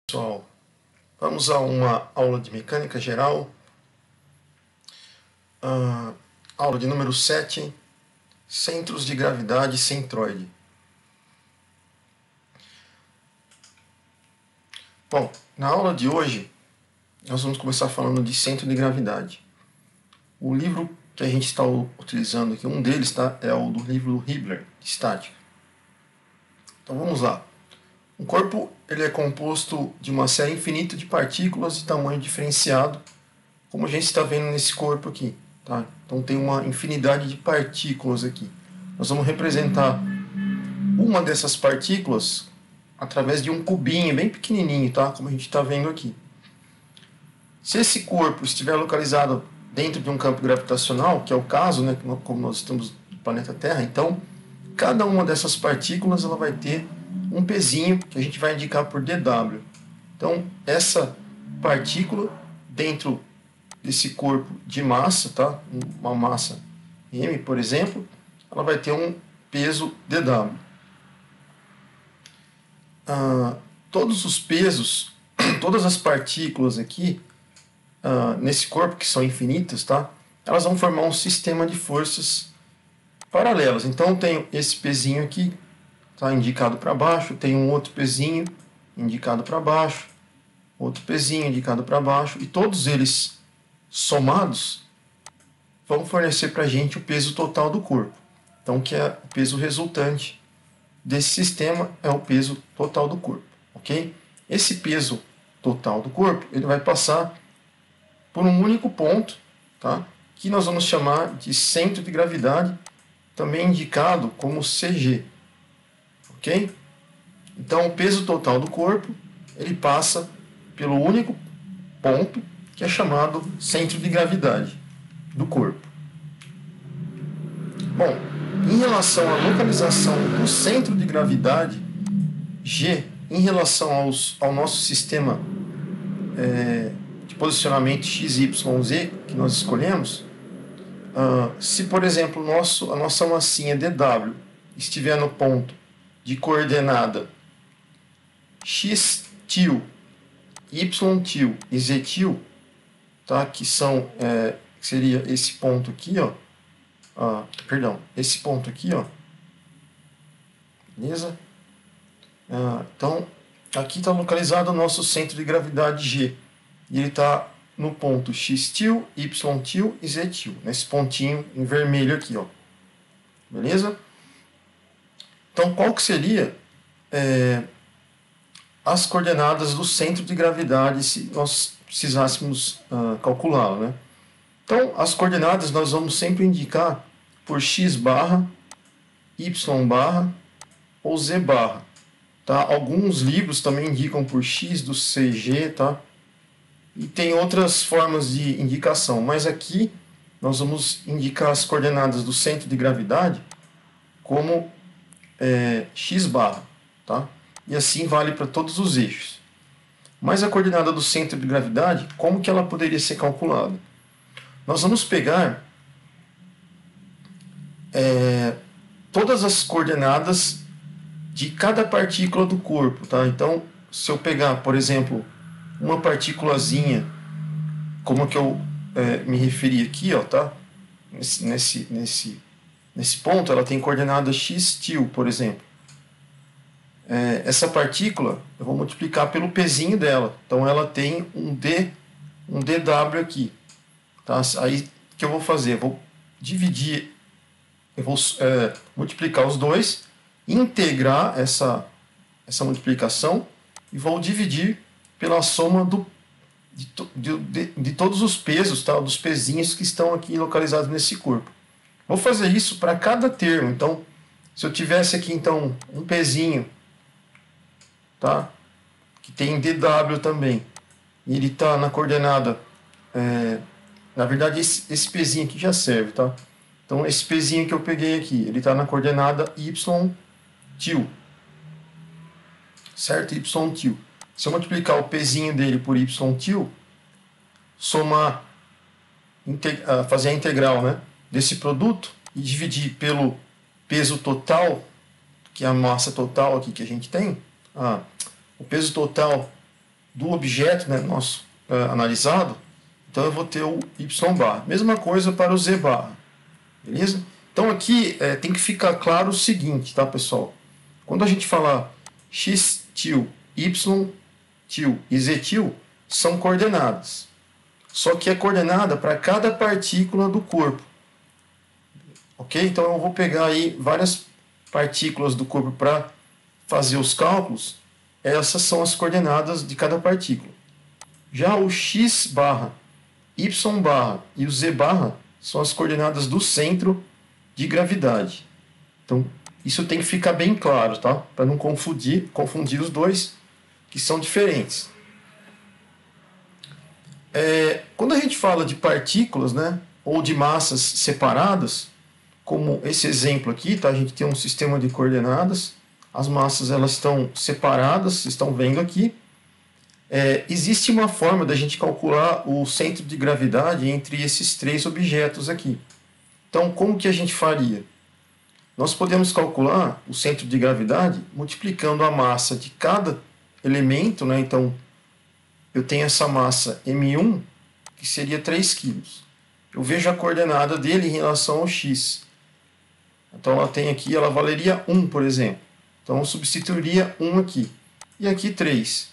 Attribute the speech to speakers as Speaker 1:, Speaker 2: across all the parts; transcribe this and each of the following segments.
Speaker 1: Pessoal, vamos a uma aula de mecânica geral, aula de número 7, centros de gravidade centroide. Bom, na aula de hoje, nós vamos começar falando de centro de gravidade. O livro que a gente está utilizando aqui, um deles é o do livro Hibbeler, de estática. Então vamos lá. Um corpo ele é composto de uma série infinita de partículas de tamanho diferenciado, como a gente está vendo nesse corpo aqui. Tá? Então tem uma infinidade de partículas aqui. Nós vamos representar uma dessas partículas através de um cubinho bem pequenininho, tá? Como a gente está vendo aqui. Se esse corpo estiver localizado dentro de um campo gravitacional, que é o caso, né, como nós estamos no planeta Terra, então cada uma dessas partículas ela vai ter um pezinho que a gente vai indicar por dW. Então, essa partícula dentro desse corpo de massa, tá? Uma massa m, por exemplo, ela vai ter um peso dW. Todos os pesos, todas as partículas aqui nesse corpo, que são infinitas, tá? Elas vão formar um sistema de forças paralelas. Então, eu tenho esse pezinho aqui, tá, indicado para baixo, tem um outro pezinho indicado para baixo, outro pezinho indicado para baixo, e todos eles somados vão fornecer para a gente o peso total do corpo. Então, que é o peso resultante desse sistema, é o peso total do corpo, ok? Esse peso total do corpo, ele vai passar por um único ponto, tá, que nós vamos chamar de centro de gravidade, também indicado como CG. Ok? Então, o peso total do corpo, ele passa pelo único ponto que é chamado centro de gravidade do corpo. Bom, em relação à localização do centro de gravidade, G, em relação ao nosso sistema de posicionamento XYZ que nós escolhemos, se, por exemplo, a nossa massinha DW estiver no ponto de coordenada x til, y til e z til, tá? Que seria esse ponto aqui, ó. Esse ponto aqui, ó. Beleza? Então, aqui está localizado o nosso centro de gravidade G. E ele está no ponto x til, y til e z til, nesse pontinho em vermelho aqui, ó. Beleza? Então, qual que seria as coordenadas do centro de gravidade se nós precisássemos calculá-lo, né? Então, as coordenadas nós vamos sempre indicar por x barra, y barra ou z barra. Tá? Alguns livros também indicam por x do CG, tá? E tem outras formas de indicação, mas aqui nós vamos indicar as coordenadas do centro de gravidade como x barra, tá? E assim vale para todos os eixos. Mas a coordenada do centro de gravidade, como que ela poderia ser calculada? Nós vamos pegar todas as coordenadas de cada partícula do corpo, tá? Então, se eu pegar, por exemplo, uma partículazinha, como que eu me referi aqui, ó, tá? Nesse ponto, ela tem coordenada x til, por exemplo. Essa partícula, eu vou multiplicar pelo pezinho dela. Então, ela tem um dW aqui. Tá? Aí, o que eu vou fazer? Eu vou dividir, eu vou multiplicar os dois, integrar essa multiplicação e vou dividir pela soma de todos os pesos, tá? Dos pezinhos que estão aqui localizados nesse corpo. Vou fazer isso para cada termo. Então, se eu tivesse aqui então um pezinho, tá? Que tem dW também, e ele está na coordenada, na verdade esse pezinho aqui já serve, tá? Então esse pezinho que eu peguei aqui, ele está na coordenada y til, certo? Y til. Se eu multiplicar o pezinho dele por y til, somar, fazer a integral, né, desse produto e dividir pelo peso total, que é a massa total aqui que a gente tem, o peso total do objeto, né, nosso analisado, então eu vou ter o y barra. Mesma coisa para o z barra. Beleza? Então aqui tem que ficar claro o seguinte, tá, pessoal? Quando a gente falar x til, y til e z til, são coordenadas. Só que é coordenada para cada partícula do corpo. Ok? Então eu vou pegar aí várias partículas do corpo para fazer os cálculos. Essas são as coordenadas de cada partícula. Já o x barra, y barra e o z barra são as coordenadas do centro de gravidade. Então, isso tem que ficar bem claro, tá? Para não confundir os dois, que são diferentes. Quando a gente fala de partículas, né, ou de massas separadas, como esse exemplo aqui, tá? A gente tem um sistema de coordenadas, as massas elas estão separadas, vocês estão vendo aqui. Existe uma forma da gente calcular o centro de gravidade entre esses três objetos aqui. Então, como que a gente faria? Nós podemos calcular o centro de gravidade multiplicando a massa de cada elemento, né? Então, eu tenho essa massa M1, que seria 3 kg. Eu vejo a coordenada dele em relação ao x. Então, ela valeria 1, por exemplo. Então, eu substituiria 1 aqui. E aqui 3.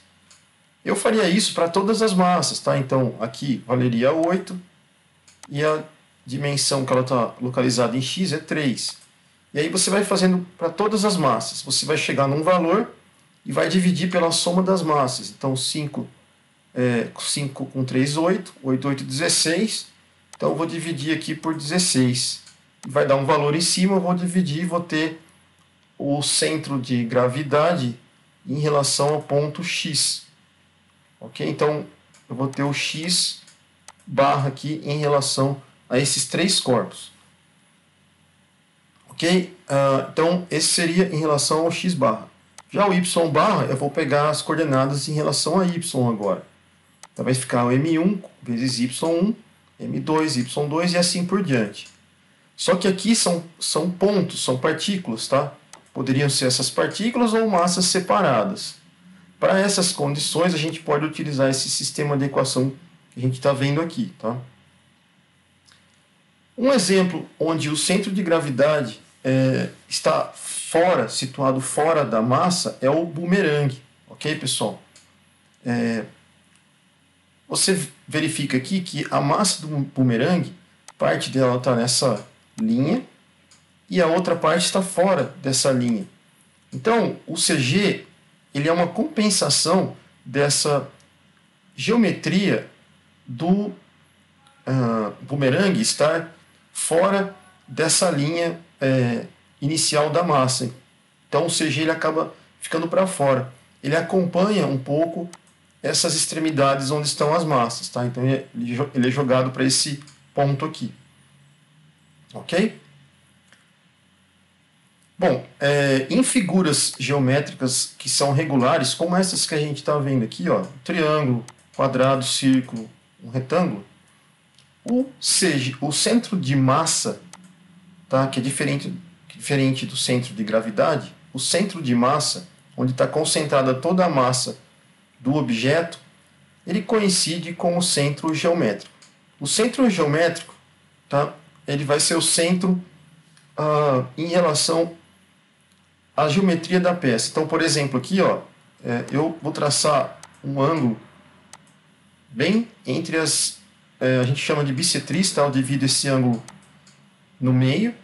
Speaker 1: Eu faria isso para todas as massas, tá? Então, aqui valeria 8. E a dimensão que ela está localizada em x é 3. E aí você vai fazendo para todas as massas. Você vai chegar num valor e vai dividir pela soma das massas. Então, 5 com 3, 8. 8, 8, 16. Então, eu vou dividir aqui por 16. Vai dar um valor em cima, eu vou dividir e vou ter o centro de gravidade em relação ao ponto X. Ok? Então, eu vou ter o X barra aqui em relação a esses três corpos. Ok? Então, esse seria em relação ao X barra. Já o Y barra, eu vou pegar as coordenadas em relação a Y agora. Então, vai ficar o M1 vezes Y1, M2, Y2 e assim por diante. Só que aqui são pontos, são partículas, tá? Poderiam ser essas partículas ou massas separadas. Para essas condições, a gente pode utilizar esse sistema de equação que a gente está vendo aqui, tá? Um exemplo onde o centro de gravidade está situado fora da massa, é o bumerangue. Ok, pessoal? Você verifica aqui que a massa do bumerangue, parte dela está nessa linha e a outra parte está fora dessa linha. Então, o CG ele é uma compensação dessa geometria do bumerangue estar fora dessa linha inicial da massa. Então, o CG ele acaba ficando para fora. Ele acompanha um pouco essas extremidades onde estão as massas. Tá? Então, ele é jogado para esse ponto aqui. Ok? Bom, em figuras geométricas que são regulares, como essas que a gente está vendo aqui, ó, triângulo, quadrado, círculo, um retângulo, o centro de massa, tá, que é diferente do centro de gravidade, o centro de massa, onde está concentrada toda a massa do objeto, ele coincide com o centro geométrico. O centro geométrico, tá, ele vai ser o centro em relação à geometria da peça. Então, por exemplo, aqui, ó, eu vou traçar um ângulo bem entre as... a gente chama de bissetriz, tá? Eu divido esse ângulo no meio.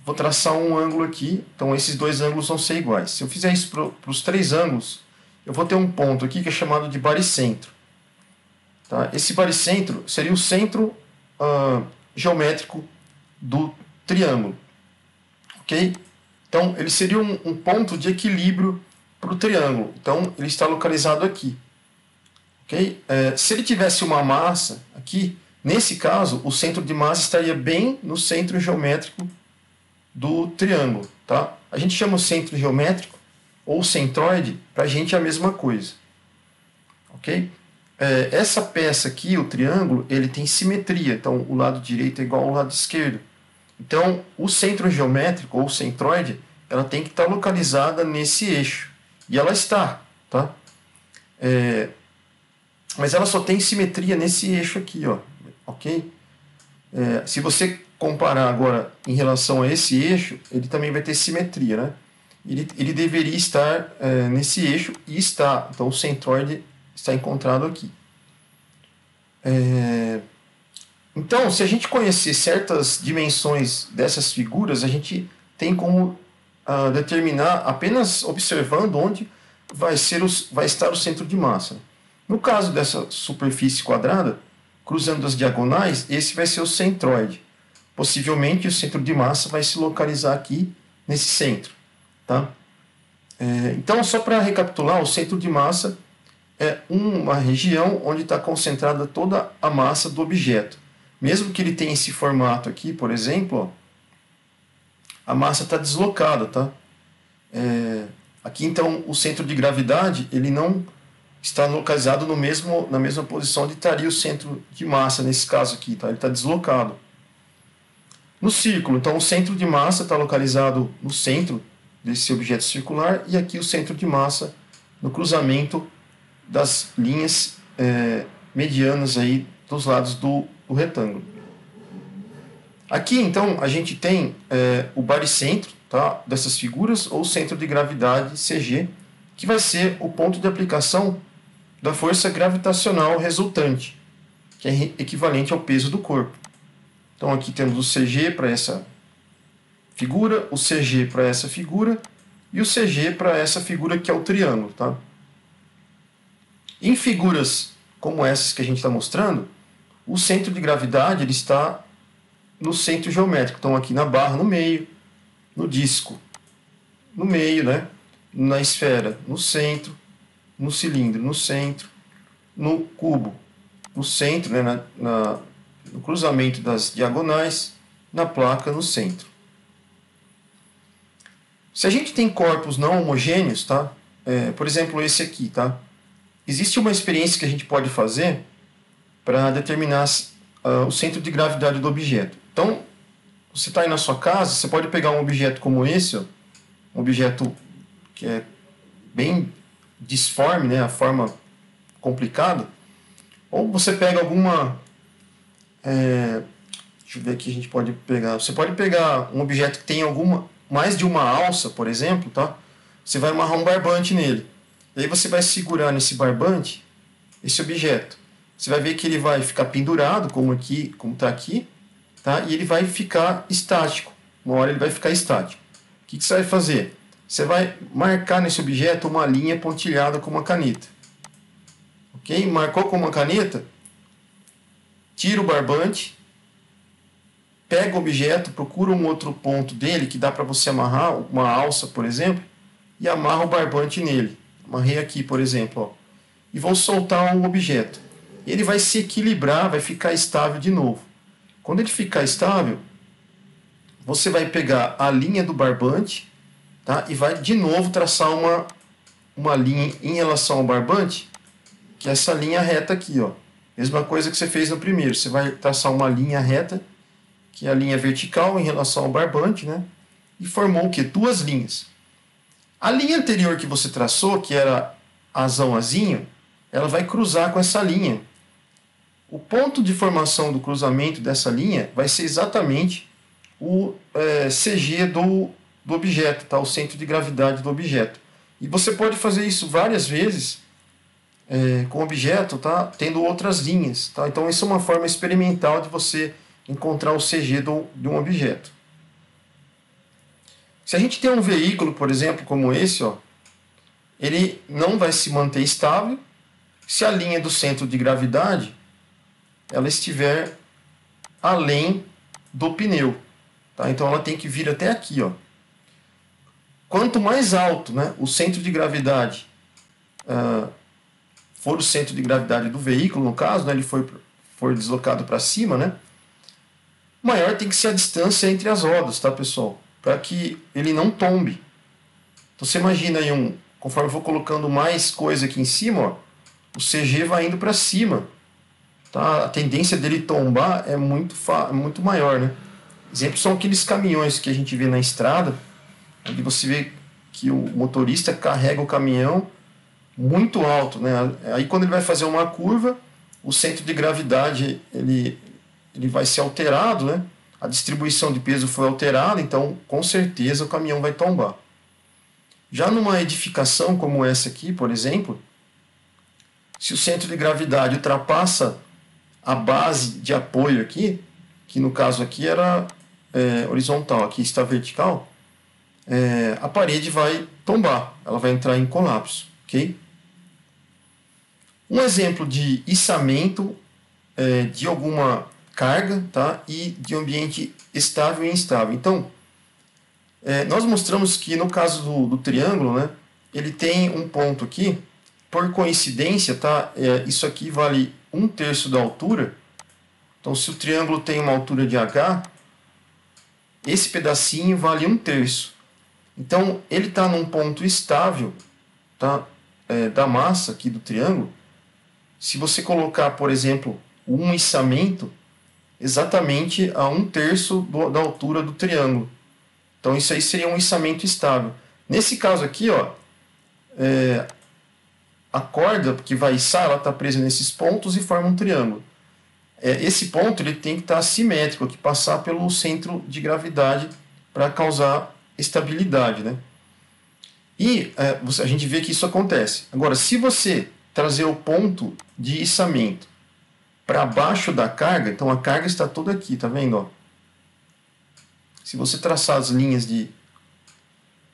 Speaker 1: Vou traçar um ângulo aqui, então esses dois ângulos vão ser iguais. Se eu fizer isso para os três ângulos, eu vou ter um ponto aqui que é chamado de baricentro. Tá? Esse baricentro seria o centro geométrico do triângulo. Ok? Então, ele seria um ponto de equilíbrio para o triângulo. Então, ele está localizado aqui. Ok? Se ele tivesse uma massa aqui, nesse caso, o centro de massa estaria bem no centro geométrico do triângulo. Tá? A gente chama o centro geométrico ou centroide, para a gente é a mesma coisa. Ok? Essa peça aqui, o triângulo, ele tem simetria. Então, o lado direito é igual ao lado esquerdo. Então, o centro geométrico, ou centroide, ela tem que estar localizada nesse eixo. E ela está. Tá? mas ela só tem simetria nesse eixo aqui, ó, ok? Se você comparar agora em relação a esse eixo, ele também vai ter simetria, né? Ele deveria estar nesse eixo e está. Então o centroide está encontrado aqui. Então, se a gente conhecer certas dimensões dessas figuras, a gente tem como determinar apenas observando onde vai estar o centro de massa. No caso dessa superfície quadrada, cruzando as diagonais, esse vai ser o centroide. Possivelmente o centro de massa vai se localizar aqui nesse centro. Tá? Então, só para recapitular, o centro de massa é uma região onde está concentrada toda a massa do objeto. Mesmo que ele tenha esse formato aqui, por exemplo, ó, a massa está deslocada. Tá? Aqui, então, o centro de gravidade ele não está localizado na mesma posição onde estaria o centro de massa, nesse caso aqui. Tá? Ele está deslocado. No círculo, então, o centro de massa está localizado no centro desse objeto circular e aqui o centro de massa no cruzamento das linhas medianas aí dos lados do retângulo. Aqui, então, a gente tem o baricentro, tá, dessas figuras, ou centro de gravidade CG, que vai ser o ponto de aplicação da força gravitacional resultante, que é equivalente ao peso do corpo. Então, aqui temos o CG para essa figura, o CG para essa figura e o CG para essa figura que é o triângulo. Tá? Em figuras como essas que a gente está mostrando, o centro de gravidade ele está no centro geométrico. Então, aqui na barra, no meio, no disco, no meio, né? Na esfera, no centro, no cilindro, no centro, no cubo, no centro, né? No cruzamento das diagonais, na placa, no centro. Se a gente tem corpos não homogêneos, tá? Por exemplo, esse aqui, tá? Existe uma experiência que a gente pode fazer para determinar o centro de gravidade do objeto. Então, você está aí na sua casa, você pode pegar um objeto como esse, ó, um objeto que é bem disforme, né? A forma complicada, ou você pega alguma... deixa eu ver aqui, a gente pode pegar... Você pode pegar um objeto que tem mais de uma alça, por exemplo, tá? Você vai amarrar um barbante nele. E aí você vai segurar nesse barbante esse objeto. Você vai ver que ele vai ficar pendurado, como está aqui, tá? E ele vai ficar estático. Uma hora ele vai ficar estático. O que você vai fazer? Você vai marcar nesse objeto uma linha pontilhada com uma caneta. Ok? Marcou com uma caneta, tira o barbante, pega o objeto, procura um outro ponto dele que dá para você amarrar, uma alça, por exemplo, e amarra o barbante nele. Amarrei aqui, por exemplo, ó, e vou soltar o objeto. Ele vai se equilibrar, vai ficar estável de novo. Quando ele ficar estável, você vai pegar a linha do barbante, tá, e vai de novo traçar uma linha em relação ao barbante, que é essa linha reta aqui, ó. Mesma coisa que você fez no primeiro. Você vai traçar uma linha reta, que é a linha vertical em relação ao barbante, né? E formou o quê? Duas linhas. A linha anterior que você traçou, que era azão azinho, ela vai cruzar com essa linha. O ponto de formação do cruzamento dessa linha vai ser exatamente o CG do objeto, tá? O centro de gravidade do objeto. E você pode fazer isso várias vezes com o objeto, tá? Tendo outras linhas. Tá? Então, isso é uma forma experimental de você encontrar o CG de um objeto. Se a gente tem um veículo, por exemplo, como esse, ó, ele não vai se manter estável se a linha do centro de gravidade ela estiver além do pneu. Tá? Então ela tem que vir até aqui. Ó. Quanto mais alto, né, o centro de gravidade for o centro de gravidade do veículo, no caso, né, ele for deslocado para cima, né, maior tem que ser a distância entre as rodas, tá, pessoal? Para que ele não tombe. Então você imagina aí, conforme eu vou colocando mais coisa aqui em cima, ó, o CG vai indo para cima. Tá? A tendência dele tombar é muito maior. Né? Exemplos são aqueles caminhões que a gente vê na estrada, onde você vê que o motorista carrega o caminhão muito alto, né? Aí quando ele vai fazer uma curva, o centro de gravidade ele vai ser alterado, né? A distribuição de peso foi alterada, então com certeza o caminhão vai tombar. Já numa edificação como essa aqui, por exemplo, se o centro de gravidade ultrapassa a base de apoio aqui, que no caso aqui era horizontal, aqui está vertical, a parede vai tombar, ela vai entrar em colapso, ok? Um exemplo de içamento de alguma carga, tá? E de ambiente estável e instável. Então, nós mostramos que no caso do triângulo, né, ele tem um ponto aqui, por coincidência, tá? Isso aqui vale 1/3 da altura. Então, se o triângulo tem uma altura de H, esse pedacinho vale 1/3. Então, ele está num ponto estável, tá? Da massa aqui do triângulo. Se você colocar, por exemplo, um içamento exatamente a 1/3 da altura do triângulo. Então, isso aí seria um içamento estável. Nesse caso aqui, ó, a corda que vai içar, ela está presa nesses pontos e forma um triângulo. Esse ponto ele tem que estar simétrico, que passar pelo centro de gravidade para causar estabilidade, né? E a gente vê que isso acontece. Agora, se você trazer o ponto de içamento para baixo da carga, então a carga está toda aqui, tá vendo? Ó? Se você traçar as linhas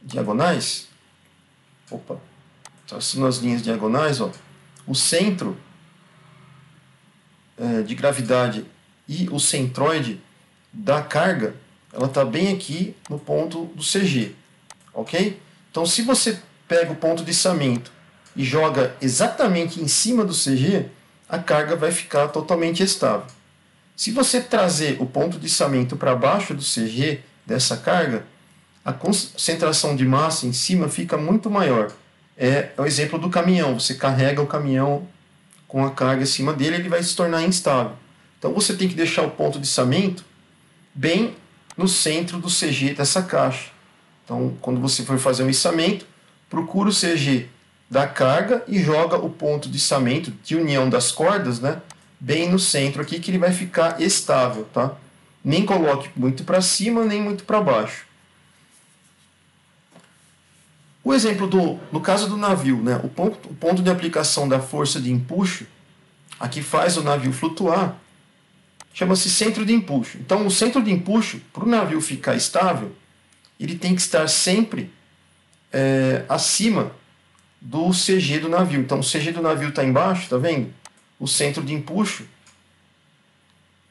Speaker 1: diagonais, traçando as linhas diagonais, ó, o centro de gravidade e o centroide da carga, ela está bem aqui no ponto do CG, ok? Então, se você pega o ponto de içamento e joga exatamente em cima do CG, a carga vai ficar totalmente estável. Se você trazer o ponto de içamento para baixo do CG dessa carga, a concentração de massa em cima fica muito maior. É o exemplo do caminhão. Você carrega o caminhão com a carga em cima dele, ele vai se tornar instável. Então você tem que deixar o ponto de içamento bem no centro do CG dessa caixa. Então, quando você for fazer um içamento, procura o CG da carga e joga o ponto de içamento, de união das cordas, né, bem no centro aqui, que ele vai ficar estável, tá? Nem coloque muito para cima, nem muito para baixo. O exemplo no caso do navio, né, o ponto de aplicação da força de empuxo, a que faz o navio flutuar, chama-se centro de empuxo. Então, o centro de empuxo, para o navio ficar estável, ele tem que estar sempre acima do CG do navio. Então, o CG do navio está embaixo, tá vendo? O centro de empuxo,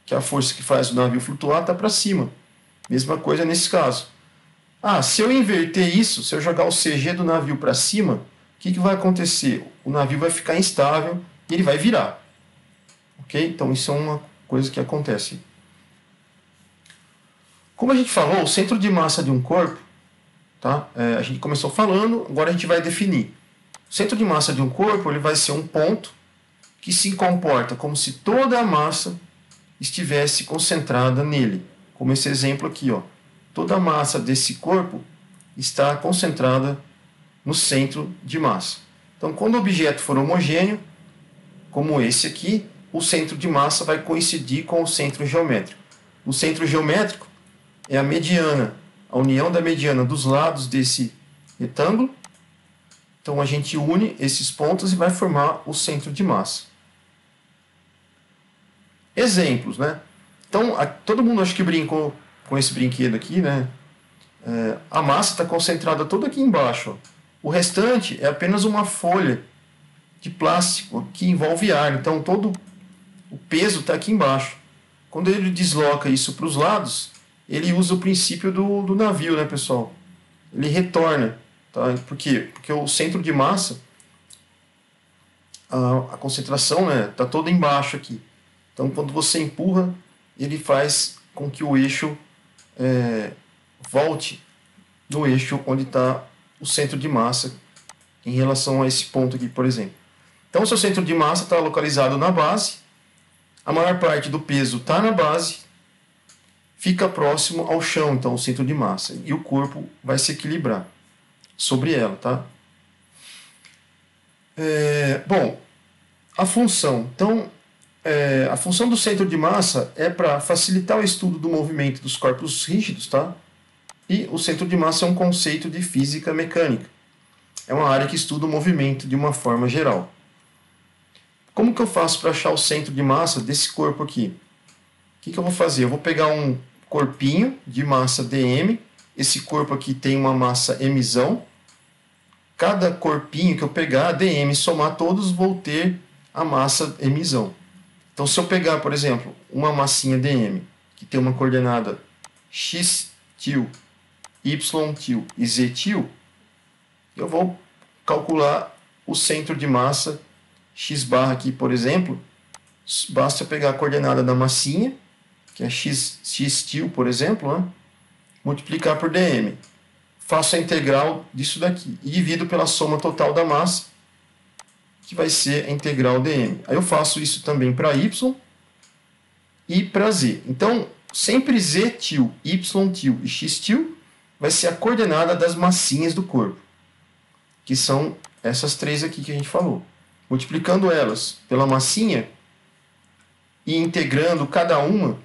Speaker 1: que é a força que faz o navio flutuar, está para cima. Mesma coisa nesse caso. Se eu inverter isso, se eu jogar o CG do navio para cima, o que vai acontecer? O navio vai ficar instável e ele vai virar. Ok? Então, isso é uma coisa que acontece. Como a gente falou, o centro de massa de um corpo, tá? A gente começou falando, agora a gente vai definir. O centro de massa de um corpo ele vai ser um ponto que se comporta como se toda a massa estivesse concentrada nele. Como esse exemplo aqui, ó. Toda a massa desse corpo está concentrada no centro de massa. Então, quando o objeto for homogêneo, como esse aqui, o centro de massa vai coincidir com o centro geométrico. O centro geométrico é a mediana, a união da mediana dos lados desse retângulo. Então, a gente une esses pontos e vai formar o centro de massa. Exemplos, né? Então, todo mundo acho que brincou com esse brinquedo aqui, né? A massa está concentrada toda aqui embaixo. Ó. O restante é apenas uma folha de plástico que envolve ar. Então, todo o peso está aqui embaixo. Quando ele desloca isso para os lados, ele usa o princípio do navio, né, pessoal? Ele retorna. Tá? Por quê? Porque o centro de massa, a concentração está toda embaixo aqui. Então, quando você empurra, ele faz com que o eixo volte no eixo onde está o centro de massa em relação a esse ponto aqui, por exemplo. Então, o seu centro de massa está localizado na base, a maior parte do peso está na base, fica próximo ao chão, então, o centro de massa, e o corpo vai se equilibrar sobre ela, tá? Bom, a função. Então, a função do centro de massa é para facilitar o estudo do movimento dos corpos rígidos, tá? E o centro de massa é um conceito de física mecânica. É uma área que estuda o movimento de uma forma geral. Como que eu faço para achar o centro de massa desse corpo aqui? O que eu vou fazer? Eu vou pegar um corpinho de massa dm. Esse corpo aqui tem uma massa mzão. Cada corpinho que eu pegar, dm, somar todos, vou ter a massa mzão. Então, se eu pegar, por exemplo, uma massinha dm, que tem uma coordenada x til, y til e z til, eu vou calcular o centro de massa x barra aqui, por exemplo. Basta eu pegar a coordenada da massinha, que é x til, por exemplo, né? Multiplicar por dm. Faço a integral disso daqui e divido pela soma total da massa, que vai ser a integral dm. Aí eu faço isso também para y e para z. Então, sempre z til, y til e x til vai ser a coordenada das massinhas do corpo, que são essas três aqui que a gente falou. Multiplicando elas pela massinha e integrando cada uma,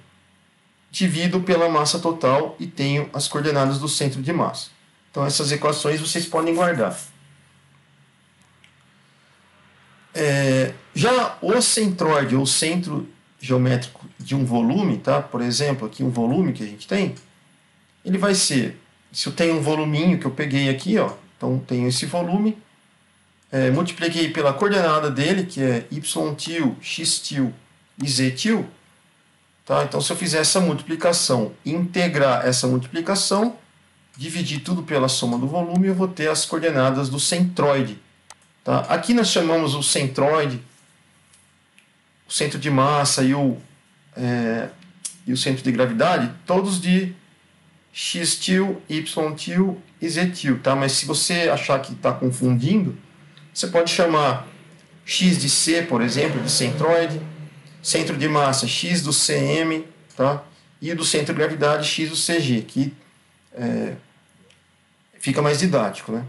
Speaker 1: divido pela massa total e tenho as coordenadas do centro de massa. Então, essas equações vocês podem guardar. Já o centroide, ou centro geométrico de um volume, tá? Por exemplo, aqui um volume que a gente tem, ele vai ser, se eu tenho um voluminho que eu peguei aqui, ó, então tenho esse volume, multipliquei pela coordenada dele, que é y til, x til e z til, tá? Então, se eu fizer essa multiplicação e integrar essa multiplicação, dividir tudo pela soma do volume, eu vou ter as coordenadas do centroide. Tá? Aqui nós chamamos o centroide, o centro de massa e o centro de gravidade, todos de x til, y til e z til. Tá? Mas se você achar que está confundindo, você pode chamar x de c, por exemplo, de centroide, centro de massa x do cm, tá? E do centro de gravidade x do cg, que fica mais didático, né?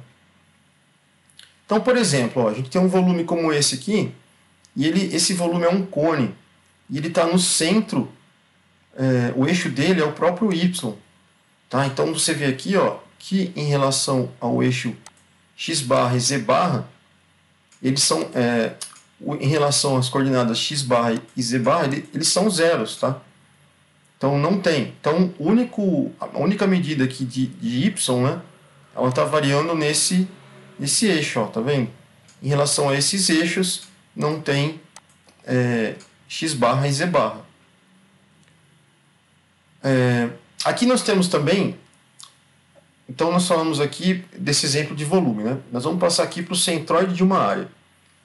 Speaker 1: Então, por exemplo, ó, a gente tem um volume como esse aqui, e esse volume é um cone, e ele está no centro, o eixo dele é o próprio y. Tá? Então, você vê aqui, ó, que em relação ao eixo x barra e z barra, eles são, em relação às coordenadas x barra e z barra, eles são zeros, tá? Então, não tem. Então, a única medida aqui de y, né, ela está variando nesse eixo, ó, tá vendo? Em relação a esses eixos, não tem x barra e z barra. Aqui nós temos também, então nós falamos aqui desse exemplo de volume, né? Nós vamos passar aqui para o centroide de uma área.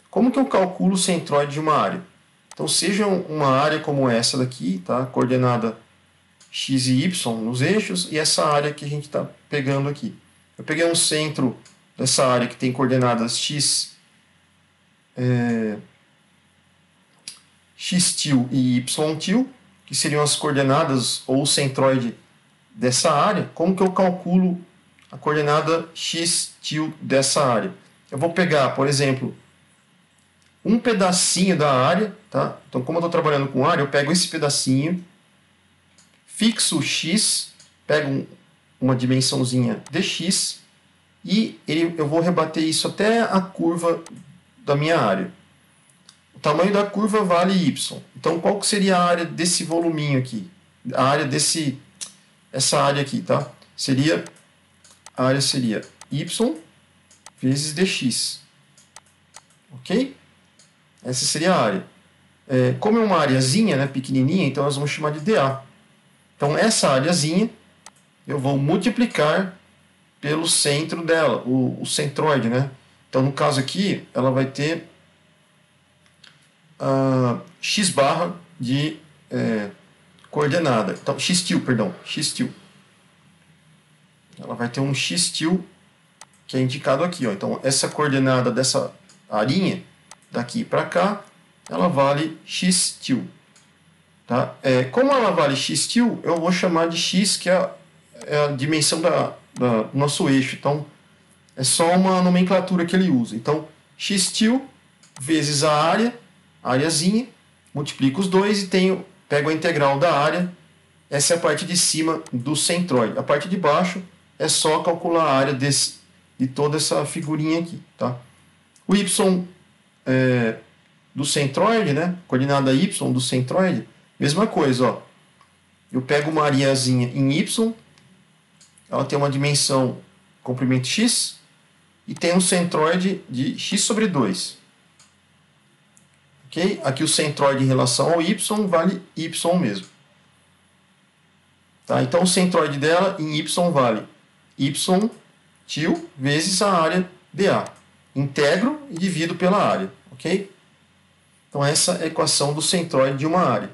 Speaker 1: Como que eu calculo o centroide de uma área? Então, seja uma área como essa daqui, tá? Coordenada x e y nos eixos, e essa área que a gente está pegando aqui. Eu peguei um centro dessa área que tem coordenadas x til e y til, que seriam as coordenadas ou o centroide dessa área. Como que eu calculo a coordenada x til dessa área? Eu vou pegar, por exemplo, um pedacinho da área, tá? Então, como eu estou trabalhando com área, eu pego esse pedacinho, fixo o x, pego uma dimensãozinha dx, e eu vou rebater isso até a curva da minha área. O tamanho da curva vale y. Então, qual que seria a área desse voluminho aqui? A área essa área aqui, tá? A área seria y vezes dx. Ok? Essa seria a área. Como é uma areazinha, né, pequenininha, então nós vamos chamar de dA. Então, essa areazinha, eu vou multiplicar pelo centro dela, o centroide, né? Então, no caso aqui, ela vai ter x barra de coordenada. Então, x til, perdão, x til. Ela vai ter um x til que é indicado aqui, ó. Então, essa coordenada dessa arinha, daqui para cá, ela vale x til. Tá? Como ela vale x til, eu vou chamar de x, que é a dimensão do nosso eixo. Então, é só uma nomenclatura que ele usa. Então, x til vezes a área, areazinha, multiplico os dois e pego a integral da área. Essa é a parte de cima do centroide. A parte de baixo é só calcular a área de toda essa figurinha aqui. Tá? O y do centroide, né? Coordenada y do centroide, mesma coisa. Ó. Eu pego uma areazinha em y, ela tem uma dimensão comprimento x, e tem um centroide de x sobre 2. Okay? Aqui o centroide em relação ao y vale y mesmo. Tá? Então o centroide dela em y vale y til vezes a área dA. Integro e divido pela área. Okay? Então essa é a equação do centroide de uma área.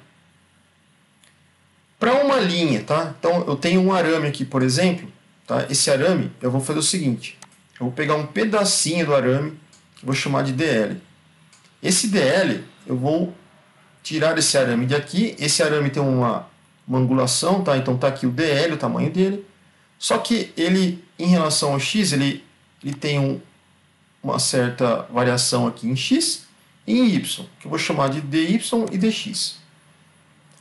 Speaker 1: Para uma linha, tá? Então eu tenho um arame aqui, por exemplo. Tá? Esse arame, eu vou fazer o seguinte. Eu vou pegar um pedacinho do arame, que vou chamar de DL. Esse DL, eu vou tirar esse arame daqui. Esse arame tem uma angulação, tá? Então está aqui o DL, o tamanho dele. Só que ele, em relação ao x, ele tem uma certa variação aqui em x e em y, que eu vou chamar de dy e dx.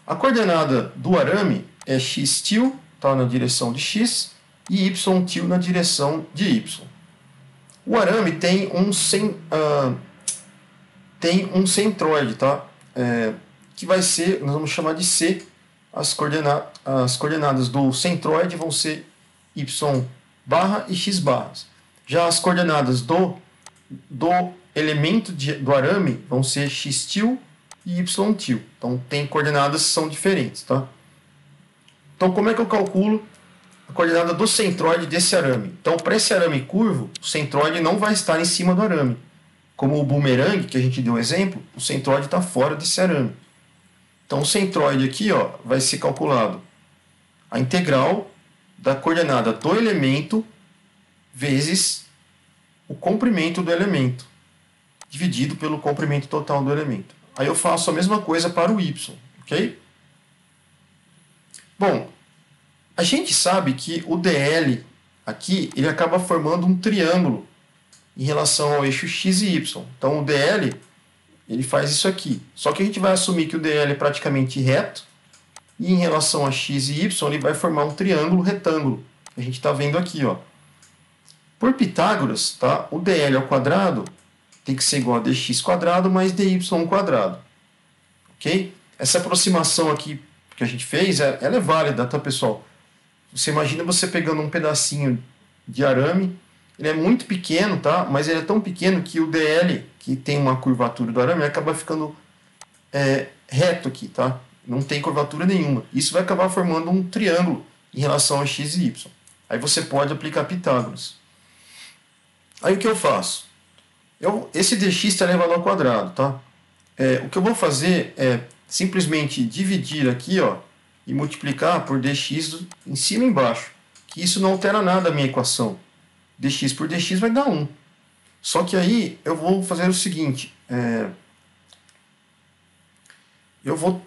Speaker 1: A coordenada do arame é x til, tá? Na direção de x, e y til na direção de y. O arame tem um centroide, tá? Que vai ser, nós vamos chamar de C. As coordenadas do centroide vão ser y barra e x barras. Já as coordenadas do elemento do arame vão ser x til e y til. Então tem coordenadas que são diferentes, tá? Então como é que eu calculo a coordenada do centroide desse arame? Então, para esse arame curvo, o centroide não vai estar em cima do arame. Como o bumerangue, que a gente deu um exemplo, o centroide está fora desse arame. Então, o centroide aqui, ó, vai ser calculado a integral da coordenada do elemento vezes o comprimento do elemento, dividido pelo comprimento total do elemento. Aí eu faço a mesma coisa para o y, ok? Bom, a gente sabe que o DL aqui, ele acaba formando um triângulo em relação ao eixo x e y. Então o DL, ele faz isso aqui. Só que a gente vai assumir que o DL é praticamente reto, e em relação a x e y, ele vai formar um triângulo retângulo. A gente está vendo aqui, ó. Por Pitágoras, tá? O DL ao quadrado tem que ser igual a dx quadrado mais dy quadrado. Ok? Essa aproximação aqui que a gente fez, ela é válida, tá, pessoal? Você imagina você pegando um pedacinho de arame, ele é muito pequeno, tá? Mas ele é tão pequeno que o DL, que tem uma curvatura do arame, acaba ficando reto aqui, tá? Não tem curvatura nenhuma. Isso vai acabar formando um triângulo em relação a x e y. Aí você pode aplicar Pitágoras. Aí o que eu faço? Esse dx está elevado ao quadrado, tá? O que eu vou fazer é simplesmente dividir aqui, ó, e multiplicar por dx em cima e embaixo. Que isso não altera nada a minha equação. Dx por dx vai dar 1. Só que aí eu vou fazer o seguinte. Eu vou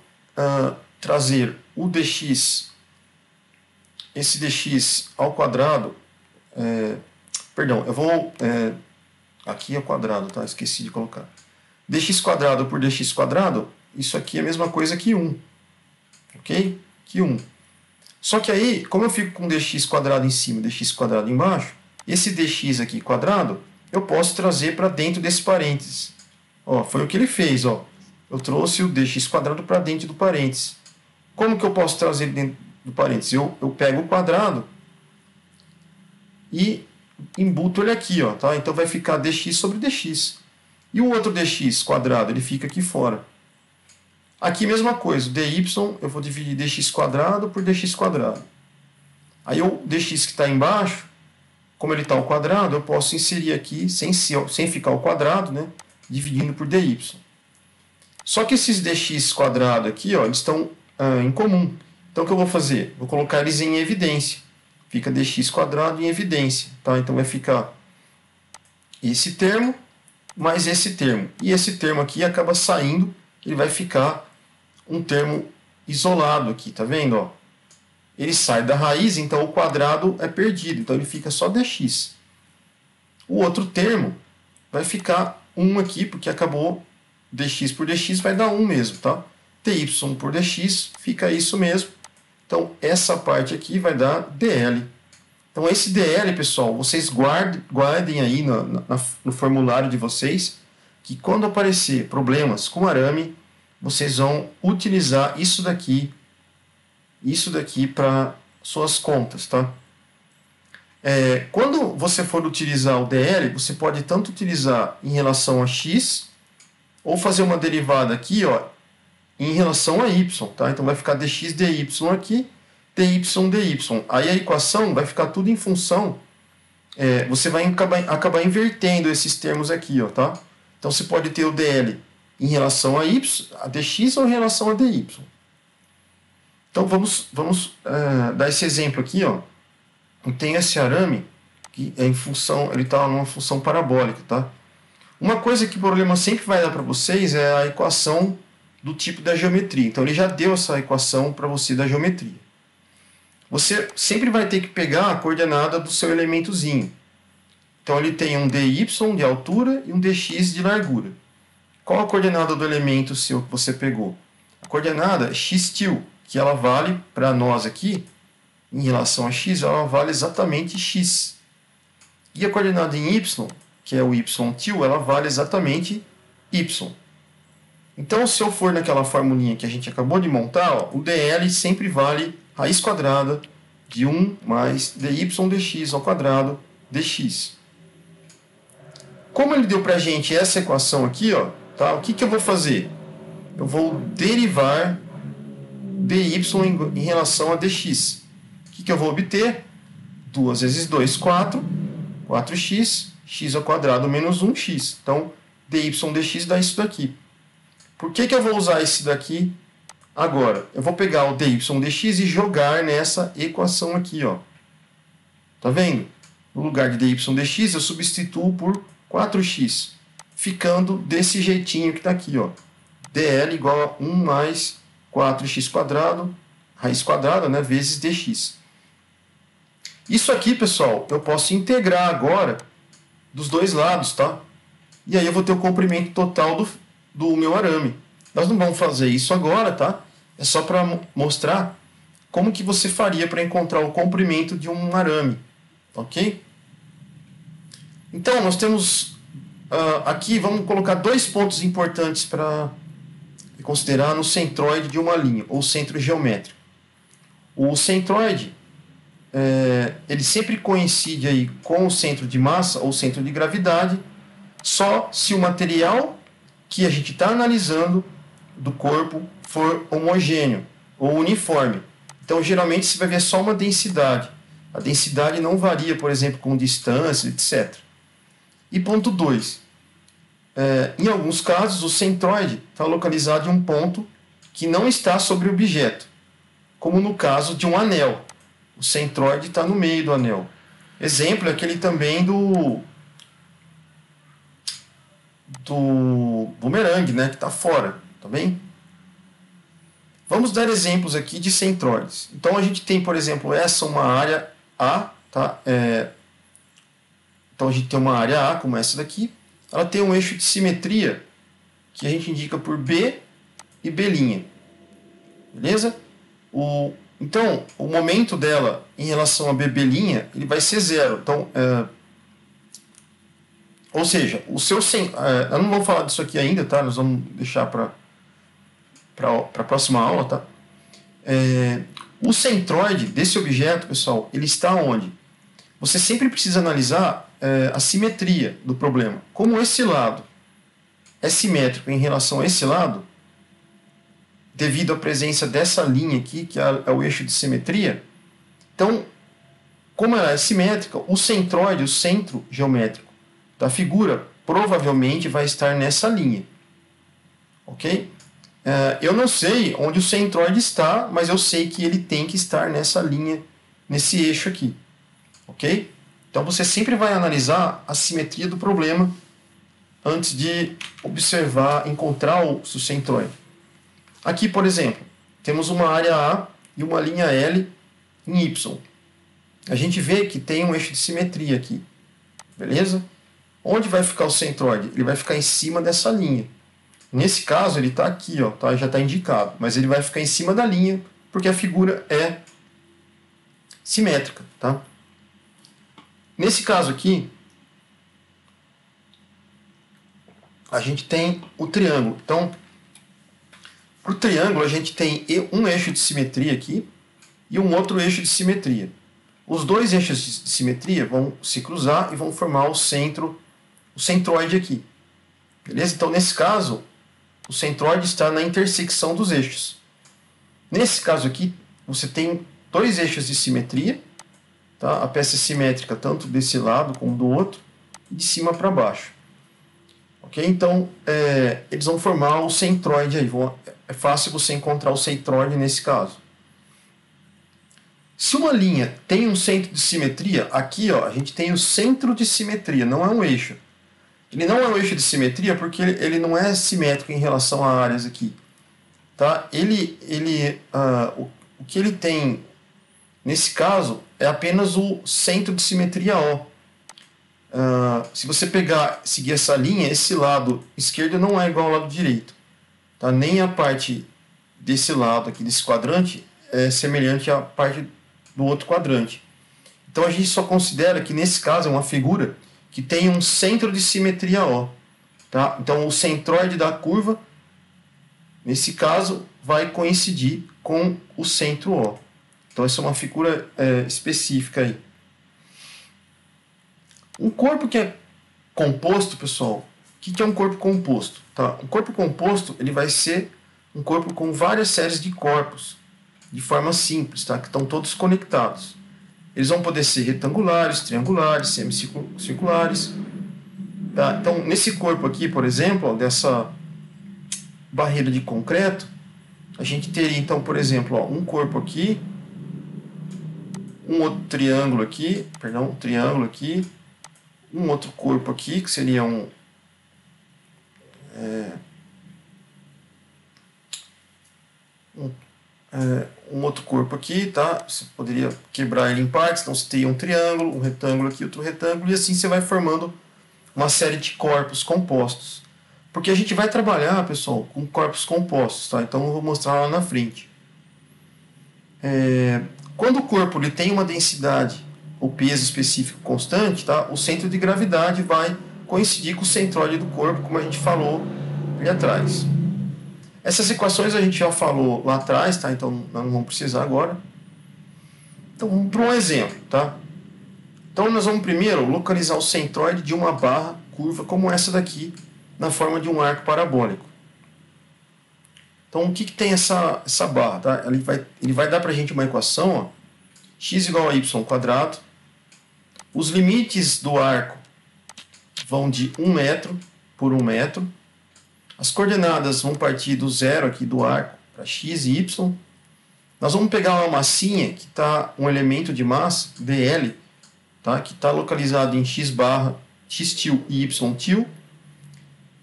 Speaker 1: trazer o dx, esse dx ao quadrado. Perdão, eu vou... aqui é o quadrado, tá? Esqueci de colocar. Dx quadrado por dx quadrado, isso aqui é a mesma coisa que 1. Ok? Que 1. Só que aí, como eu fico com dx quadrado em cima e dx quadrado embaixo, esse dx aqui quadrado, eu posso trazer para dentro desse parênteses. Ó, foi o que ele fez, ó. Eu trouxe o dx quadrado para dentro do parênteses. Como que eu posso trazer dentro do parênteses? Eu pego o quadrado e embuto ele aqui, ó, tá? Então vai ficar dx sobre dx. E o outro dx quadrado, ele fica aqui fora. Aqui mesma coisa, dy, eu vou dividir dx quadrado por dx quadrado. Aí o dx que está embaixo, como ele está ao quadrado, eu posso inserir aqui, sem ficar ao quadrado, né, dividindo por dy. Só que esses dx quadrado aqui, ó, eles estão em comum. Então o que eu vou fazer? Vou colocar eles em evidência. Fica dx quadrado em evidência. Tá? Então vai ficar esse termo mais esse termo. E esse termo aqui acaba saindo, ele vai ficar um termo isolado aqui, tá vendo? Ó? Ele sai da raiz, então o quadrado é perdido, então ele fica só dx. O outro termo vai ficar 1 aqui, porque acabou dx por dx, vai dar 1 mesmo, tá? dy por dx, fica isso mesmo. Então, essa parte aqui vai dar dl. Então, esse dl, pessoal, vocês guardem aí no formulário de vocês, que quando aparecer problemas com arame, vocês vão utilizar isso daqui para suas contas, tá? Quando você for utilizar o dl, você pode tanto utilizar em relação a x, ou fazer uma derivada aqui, ó, em relação a y, tá? Então vai ficar dx dy aqui, dy dy. Aí a equação vai ficar tudo em função, você vai acabar invertendo esses termos aqui, ó, tá? Então você pode ter o dl em relação a y, a dx ou em relação a dy. Então vamos dar esse exemplo aqui, ó. Tem esse arame que é em função, ele está numa função parabólica, tá? Uma coisa que o problema sempre vai dar para vocês é a equação do tipo da geometria. Então ele já deu essa equação para você da geometria. Você sempre vai ter que pegar a coordenada do seu elementozinho. Então ele tem um dy de altura e um dx de largura. Qual a coordenada do elemento seu que você pegou? A coordenada é x-til, que ela vale para nós aqui, em relação a x, ela vale exatamente x. E a coordenada em y, que é o y-til, ela vale exatamente y. Então, se eu for naquela formulinha que a gente acabou de montar, ó, o dl sempre vale raiz quadrada de 1 mais dy dx ao quadrado dx. Como ele deu para a gente essa equação aqui, ó, tá, o que eu vou fazer? Eu vou derivar dy em relação a dx. O que eu vou obter? 2 vezes 2, 4. 4x. X ao quadrado menos 1x. Então, dy dx dá isso daqui. Por que eu vou usar esse daqui agora? Eu vou pegar o dy dx e jogar nessa equação aqui, ó. Tá vendo? No lugar de dy dx, eu substituo por 4x. Ficando desse jeitinho que está aqui, ó. dl igual a 1 mais 4x quadrado, raiz quadrada, né, vezes dx. Isso aqui, pessoal, eu posso integrar agora dos dois lados, tá? E aí eu vou ter o comprimento total do meu arame. Nós não vamos fazer isso agora, tá? É só para mostrar como que você faria para encontrar o comprimento de um arame, ok? Então, nós temos aqui, vamos colocar 2 pontos importantes para considerar no centroide de uma linha, ou centro geométrico. O centroide, ele sempre coincide aí com o centro de massa ou centro de gravidade, só se o material que a gente está analisando do corpo for homogêneo ou uniforme. Então, geralmente, você vai ver só uma densidade. A densidade não varia, por exemplo, com distância, etc. E ponto 2. Em alguns casos, o centroide está localizado em um ponto que não está sobre o objeto, como no caso de um anel. O centroide está no meio do anel. Exemplo é aquele também do bumerangue, né, que está fora, tá bem? Vamos dar exemplos aqui de centroides. Então a gente tem, por exemplo, essa uma área A, tá? Então a gente tem uma área A, como essa daqui. Ela tem um eixo de simetria que a gente indica por B e B'. Beleza? Então, o momento dela em relação a BB', ele vai ser 0. Então, ou seja, o seu eu não vou falar disso aqui ainda, tá? Nós vamos deixar para a próxima aula, tá? O centroide desse objeto, pessoal, ele está onde? Você sempre precisa analisar a simetria do problema. Como esse lado é simétrico em relação a esse lado, devido à presença dessa linha aqui, que é o eixo de simetria, então, como ela é simétrica, o centroide, o centro geométrico da figura, provavelmente vai estar nessa linha. Ok? Eu não sei onde o centroide está, mas eu sei que ele tem que estar nessa linha, nesse eixo aqui. Ok? Então você sempre vai analisar a simetria do problema antes de observar, encontrar o centroide. Aqui, por exemplo, temos uma área A e uma linha L em Y. A gente vê que tem um eixo de simetria aqui. Beleza? Onde vai ficar o centroide? Ele vai ficar em cima dessa linha. Nesse caso, ele está aqui, ó, tá? Já está indicado. Mas ele vai ficar em cima da linha, porque a figura é simétrica. Tá? Nesse caso aqui, a gente tem o triângulo. Então, para o triângulo, a gente tem um eixo de simetria aqui e um outro eixo de simetria. Os dois eixos de simetria vão se cruzar e vão formar o centroide aqui. Beleza? Então, nesse caso, o centroide está na intersecção dos eixos. Nesse caso aqui, você tem dois eixos de simetria. Tá? A peça é simétrica tanto desse lado como do outro, e de cima para baixo. Ok? Então, eles vão formar o centroide aí. É fácil você encontrar o centroide nesse caso. Se uma linha tem um centro de simetria, aqui ó, a gente tem o centro de simetria, não é um eixo. Ele não é um eixo de simetria porque ele não é simétrico em relação a áreas aqui. Tá? O que ele tem, nesse caso, é apenas o centro de simetria O. Se você seguir essa linha, esse lado esquerdo não é igual ao lado direito. Tá? Nem a parte desse lado aqui, desse quadrante, é semelhante à parte do outro quadrante. Então a gente só considera que nesse caso é uma figura que tem um centro de simetria O. Tá? Então o centroide da curva, nesse caso, vai coincidir com o centro O. Então essa é uma figura específica aí. Um corpo que é composto, pessoal, o que é um corpo composto? Tá? Um corpo composto ele vai ser um corpo com várias séries de corpos, de forma simples, tá? Que estão todos conectados. Eles vão poder ser retangulares, triangulares, semicirculares. Tá? Então, nesse corpo aqui, por exemplo, ó, dessa barreira de concreto, a gente teria, então, por exemplo, ó, um corpo aqui, um outro triângulo aqui, perdão, um triângulo aqui, um outro corpo aqui, que seria um outro corpo aqui, tá? Você poderia quebrar ele em partes, então você teria um triângulo, um retângulo aqui, outro retângulo, e assim você vai formando uma série de corpos compostos. Porque a gente vai trabalhar, pessoal, com corpos compostos, tá? Então eu vou mostrar lá na frente. Quando o corpo ele tem uma densidade ou peso específico constante, tá? O centro de gravidade vai coincidir com o centroide do corpo, como a gente falou ali atrás. Essas equações a gente já falou lá atrás, tá? Então nós não vamos precisar agora. Então vamos para um exemplo, tá? Então nós vamos primeiro localizar o centroide de uma barra curva como essa daqui, na forma de um arco parabólico. Então o que tem essa barra? Tá? Ele vai dar para a gente uma equação, ó, x igual a y quadrado. Os limites do arco vão de 1 metro por 1 metro. As coordenadas vão partir do zero aqui do arco para x e y. Nós vamos pegar uma massinha que está um elemento de massa, dl, tá? Que está localizado em x barra, x til e y til.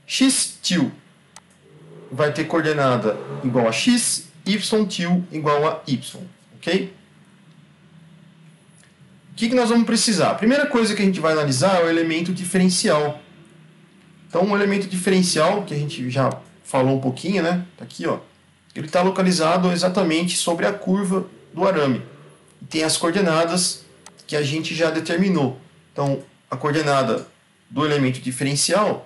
Speaker 1: X til vai ter coordenada igual a x, y til igual a y, ok? O que nós vamos precisar? A primeira coisa que a gente vai analisar é o elemento diferencial. Então, um elemento diferencial, que a gente já falou um pouquinho, né? Tá aqui, ó. Ele está localizado exatamente sobre a curva do arame. E tem as coordenadas que a gente já determinou. Então, a coordenada do elemento diferencial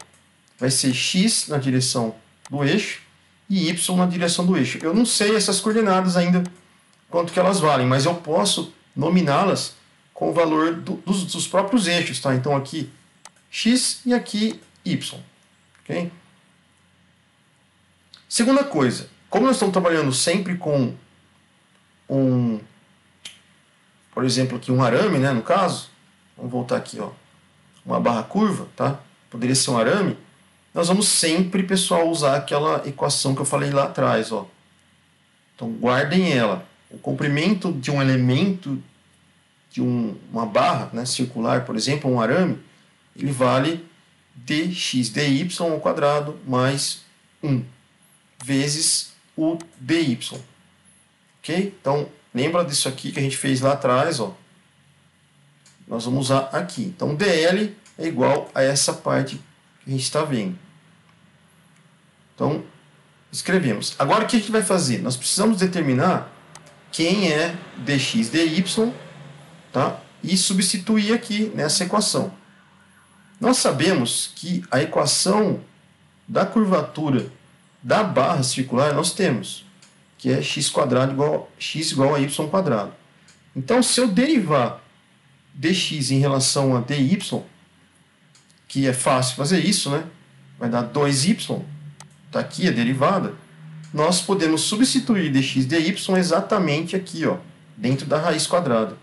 Speaker 1: vai ser x na direção do eixo e y na direção do eixo. Eu não sei essas coordenadas ainda, quanto que elas valem, mas eu posso nominá-las com o valor dos próprios eixos, tá? Então aqui x e aqui y, ok? Segunda coisa, como nós estamos trabalhando sempre com por exemplo, aqui um arame, né, no caso, vamos voltar aqui, ó, uma barra curva, tá? Poderia ser um arame. Nós vamos sempre, pessoal, usar aquela equação que eu falei lá atrás, ó. Então guardem ela. O comprimento de um elemento de uma barra, né, circular, por exemplo, um arame, ele vale dx dy ao quadrado mais 1 vezes o dy. Ok? Então, lembra disso aqui que a gente fez lá atrás, ó. Nós vamos usar aqui. Então, dl é igual a essa parte que a gente está vendo. Então, escrevemos. Agora, o que a gente vai fazer? Nós precisamos determinar quem é dx dy, tá? E substituir aqui nessa equação. Nós sabemos que a equação da curvatura da barra circular nós temos, que é x igual a y². Então, se eu derivar dx em relação a dy, que é fácil fazer isso, né? Vai dar 2y, está aqui a derivada. Nós podemos substituir dx dy exatamente aqui, ó, dentro da raiz quadrada.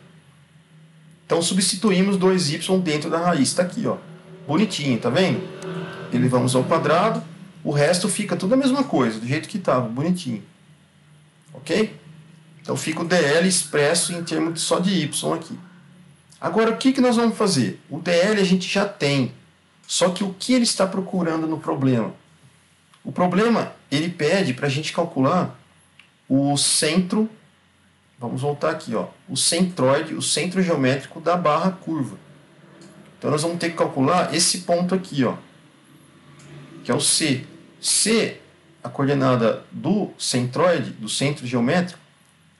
Speaker 1: Então, substituímos 2y dentro da raiz, está aqui, ó, bonitinho, tá vendo? Elevamos ao quadrado, o resto fica tudo a mesma coisa, do jeito que estava, bonitinho. Ok? Então, fica o dl expresso em termos só de y aqui. Agora, o que nós vamos fazer? O dl a gente já tem, só que o que ele está procurando no problema? O problema, ele pede para a gente calcular o centro, vamos voltar aqui, ó, o centroide, o centro geométrico da barra curva. Então, nós vamos ter que calcular esse ponto aqui, ó, que é o C. C, a coordenada do centroide, do centro geométrico,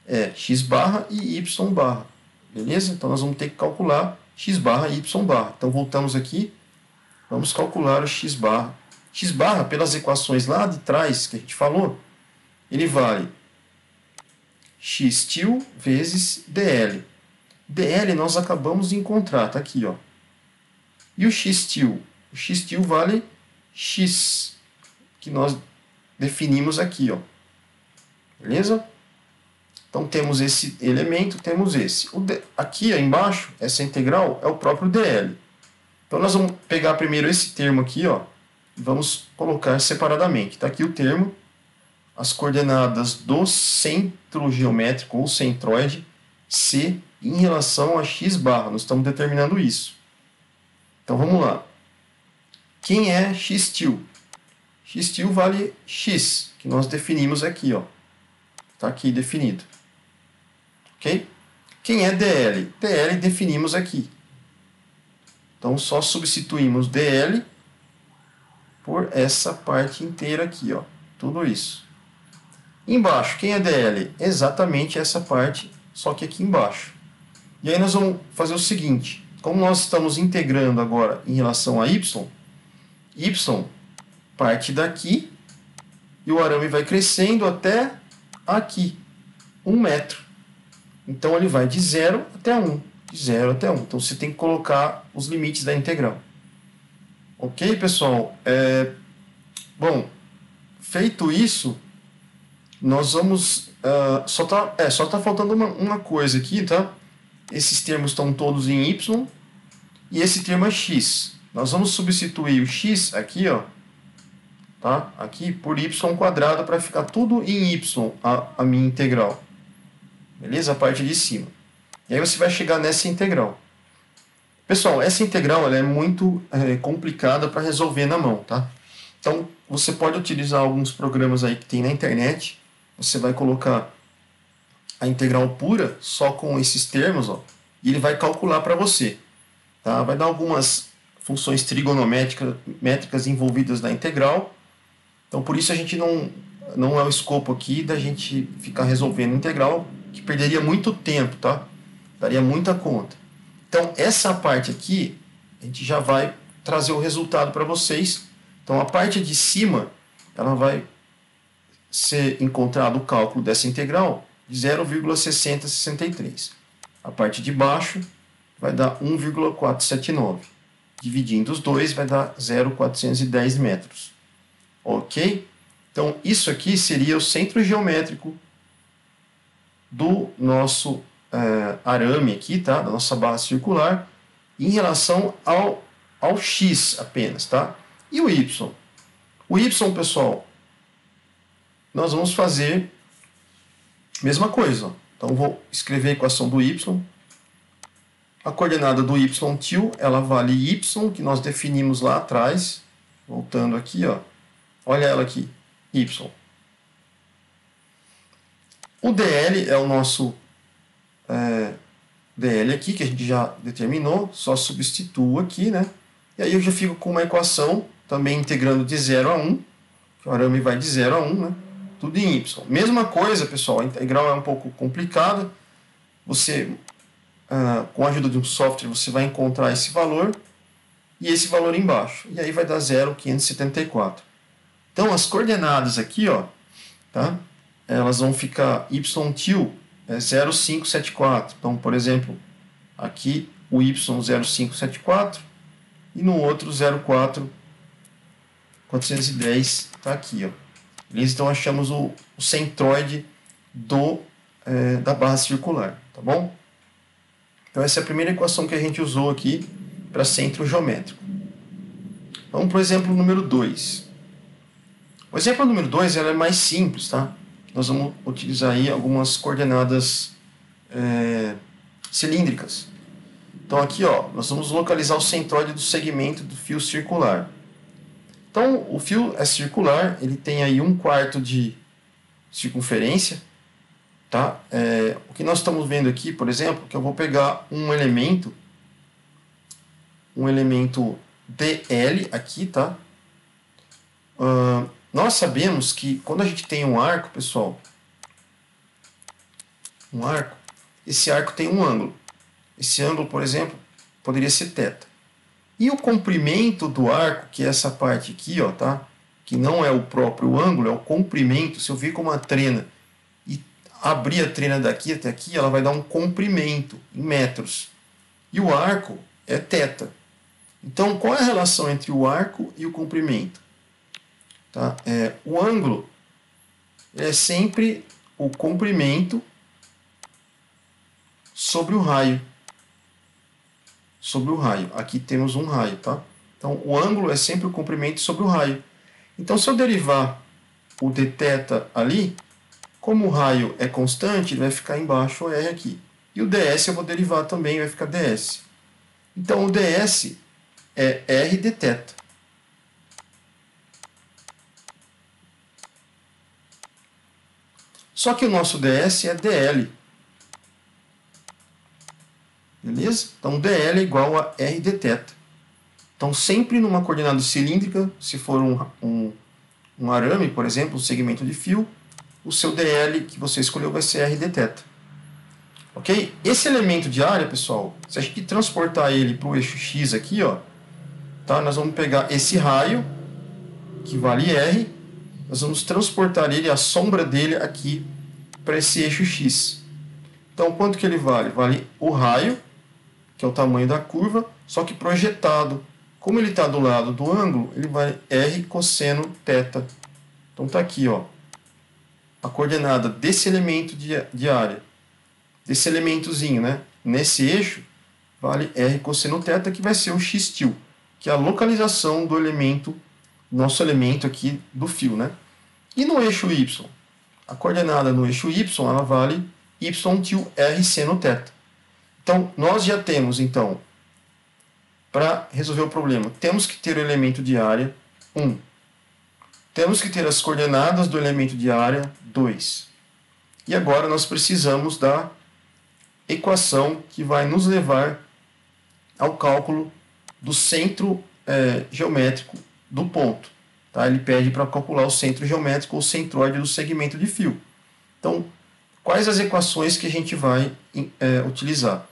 Speaker 1: é x barra e y barra. Beleza? Então, nós vamos ter que calcular x barra e y barra. Então, voltamos aqui, vamos calcular o x barra. X barra, pelas equações lá de trás que a gente falou, ele vale x til vezes dl. dl nós acabamos de encontrar, está aqui, ó. E o x til? O x til vale x, que nós definimos aqui, ó. Beleza? Então, temos esse elemento, temos esse. Aqui embaixo, essa integral é o próprio dl. Então, nós vamos pegar primeiro esse termo aqui, ó, e vamos colocar separadamente. Está aqui o termo, as coordenadas do centro geométrico, ou centroide, C, em relação a x barra. Nós estamos determinando isso. Então, vamos lá. Quem é x til? X til vale x, que nós definimos aqui, ó. Está aqui definido. Ok? Quem é dl? dl definimos aqui. Então, só substituímos dl por essa parte inteira aqui, ó. Tudo isso. Embaixo, quem é dl? Exatamente essa parte, só que aqui embaixo. E aí nós vamos fazer o seguinte. Como nós estamos integrando agora em relação a y, y parte daqui e o arame vai crescendo até aqui, 1 metro. Então, ele vai de 0 até 1. De 0 até 1. Então, você tem que colocar os limites da integral. Ok, pessoal? Bom, feito isso, nós vamos... só tá faltando uma coisa aqui, tá? Esses termos estão todos em y e esse termo é x. Nós vamos substituir o x aqui, ó, tá? Aqui por y² para ficar tudo em y, a minha integral. Beleza? A parte de cima. E aí você vai chegar nessa integral. Pessoal, essa integral ela é muito complicada para resolver na mão, tá? Então, você pode utilizar alguns programas aí que tem na internet. Você vai colocar a integral pura, só com esses termos, ó, e ele vai calcular para você. Tá? Vai dar algumas funções trigonométricas envolvidas na integral. Então, por isso a gente não é o escopo aqui da gente ficar resolvendo integral, que perderia muito tempo, tá? Daria muita conta. Então, essa parte aqui, a gente já vai trazer o resultado para vocês. Então, a parte de cima, ela vai ser encontrado o cálculo dessa integral de 0,6063. A parte de baixo vai dar 1,479. Dividindo os dois, vai dar 0,410 metros. Ok? Então, isso aqui seria o centro geométrico do nosso arame aqui, tá? Da nossa barra circular, em relação ao x apenas, tá? E o y? O y, pessoal, nós vamos fazer a mesma coisa. Ó. Então, vou escrever a equação do y. A coordenada do y til, ela vale y, que nós definimos lá atrás. Voltando aqui, ó. Olha ela aqui, y. O dl é o nosso dl aqui, que a gente já determinou. Só substitua aqui, né? E aí eu já fico com uma equação, também integrando de 0 a 1, que o arame vai de 0 a 1, né? Tudo em y. Mesma coisa, pessoal, a integral é um pouco complicada. Você, com a ajuda de um software, você vai encontrar esse valor e esse valor embaixo. E aí vai dar 0,574. Então, as coordenadas aqui, ó, tá? Elas vão ficar y-til é 0,574. Então, por exemplo, aqui o y 0,574 e no outro 0,410 está aqui, ó. Beleza? Então, achamos o centroide da barra circular, tá bom? Então, essa é a primeira equação que a gente usou aqui para centro geométrico. Vamos para o exemplo número 2. O exemplo número 2 é mais simples, tá? Nós vamos utilizar aí algumas coordenadas cilíndricas. Então aqui, ó, nós vamos localizar o centroide do segmento do fio circular. Então o fio é circular, ele tem aí 1/4 de circunferência, tá? O que nós estamos vendo aqui, por exemplo, que eu vou pegar um elemento DL aqui, tá? Nós sabemos que quando a gente tem um arco, pessoal, esse arco tem um ângulo. Esse ângulo, por exemplo, poderia ser θ. E o comprimento do arco, que é essa parte aqui, ó, tá? Que não é o próprio ângulo, é o comprimento. Se eu vir com uma trena e abrir a trena daqui até aqui, ela vai dar um comprimento em metros. E o arco é θ. Então, qual é a relação entre o arco e o comprimento? Tá? O ângulo é sempre o comprimento sobre o raio. Aqui temos um raio, tá? Então, o ângulo é sempre o comprimento sobre o raio. Então, se eu derivar o dθ ali, como o raio é constante, ele vai ficar embaixo o R aqui. E o ds eu vou derivar também, vai ficar ds. Então, o ds é R dθ. Só que o nosso ds é dl. Beleza? Então, dl é igual a R dθ. Então, sempre numa coordenada cilíndrica, se for um arame, por exemplo, um segmento de fio, o seu dl que você escolheu vai ser R dθ. Ok? Esse elemento de área, pessoal, se a gente transportar ele para o eixo x aqui, ó, tá? Nós vamos pegar esse raio, que vale R, nós vamos transportar ele, a sombra dele, aqui para esse eixo x. Então, quanto que ele vale? Vale o raio, que é o tamanho da curva, só que projetado. Como ele está do lado do ângulo, ele vale R cosseno θ. Então, está aqui, ó, a coordenada desse elemento de área, desse elementozinho, né? Nesse eixo, vale R cosseno θ, que vai ser o x-til, que é a localização do elemento, nosso elemento aqui do fio, né? E no eixo y? A coordenada no eixo y, ela vale y-til R seno θ. Então, nós já temos, então, para resolver o problema, temos que ter o elemento de área 1. Temos que ter as coordenadas do elemento de área 2. E agora nós precisamos da equação que vai nos levar ao cálculo do centro geométrico do ponto. Tá? Ele pede para calcular o centro geométrico ou centroide do segmento de fio. Então, quais as equações que a gente vai utilizar?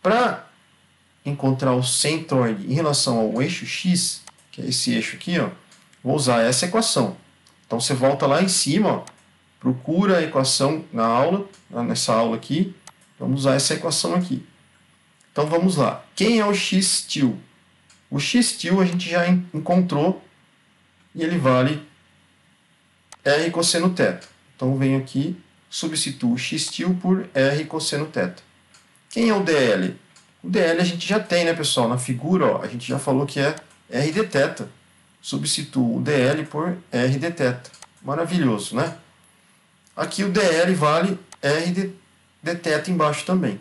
Speaker 1: Para encontrar o centroide em relação ao eixo x, que é esse eixo aqui, ó, vou usar essa equação. Então, você volta lá em cima, ó, procura a equação na aula, nessa aula aqui, vamos usar essa equação aqui. Então, vamos lá. Quem é o x-til? O x-til a gente já encontrou e ele vale R cosseno θ. Então, venho aqui, substituo x-til por R cosseno θ. Quem é o dl? O dl a gente já tem, né, pessoal? Na figura, ó, a gente já falou que é R dθ. Substituo o dl por R dθ. Maravilhoso, né? Aqui o dl vale R dθ embaixo também.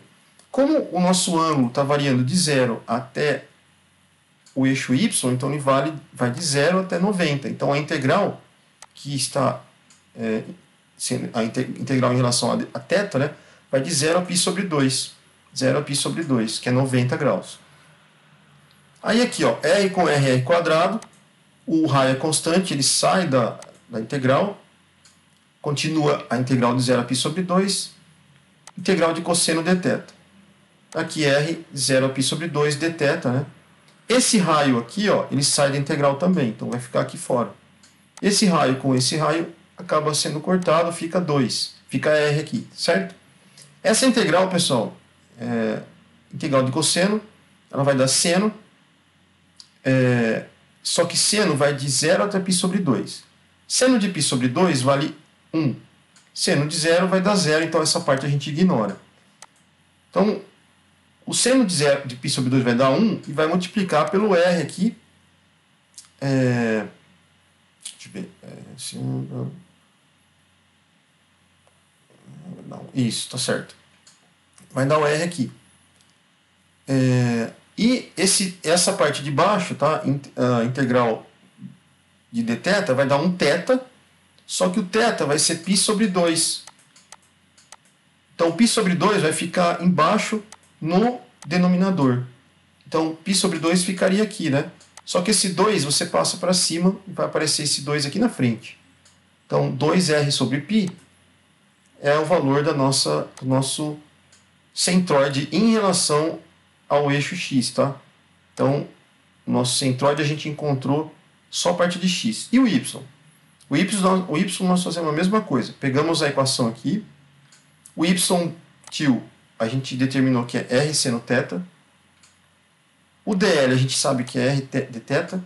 Speaker 1: Como o nosso ângulo está variando de 0 até o eixo y, então ele vai de 0 até 90. Então a integral que está a integral em relação a θ, né, vai de 0 a π sobre 2. 0 a π sobre 2, que é 90 graus. Aí aqui, ó, r com r quadrado, o raio é constante, ele sai da integral, continua a integral de 0 a π sobre 2, integral de cosseno dθ. Aqui r, 0 a π sobre 2 dθ, né? Esse raio aqui, ó, ele sai da integral também, então vai ficar aqui fora. Esse raio com esse raio acaba sendo cortado, fica 2, fica r aqui, certo? Essa integral, pessoal, integral de cosseno, ela vai dar seno, só que seno vai de 0 até π sobre 2. Seno de π sobre 2 vale 1. Seno de 0 vai dar 0, então essa parte a gente ignora. Então, o seno de π sobre 2 vai dar 1 e vai multiplicar pelo r aqui. Deixa eu ver. Isso, tá certo. Vai dar o r aqui. E essa parte de baixo, tá? A integral de dθ vai dar um θ, só que o θ vai ser π sobre 2. Então, π sobre 2 vai ficar embaixo no denominador. Então, π sobre 2 ficaria aqui, né? Só que esse 2 você passa para cima e vai aparecer esse 2 aqui na frente. Então, 2r sobre π é o valor do nosso centroide em relação ao eixo x, tá? Então, o nosso centroide a gente encontrou só a parte de x. E o y? O y nós fazemos a mesma coisa. Pegamos a equação aqui. O y til a gente determinou que é r seno θ. O dl a gente sabe que é r dθ.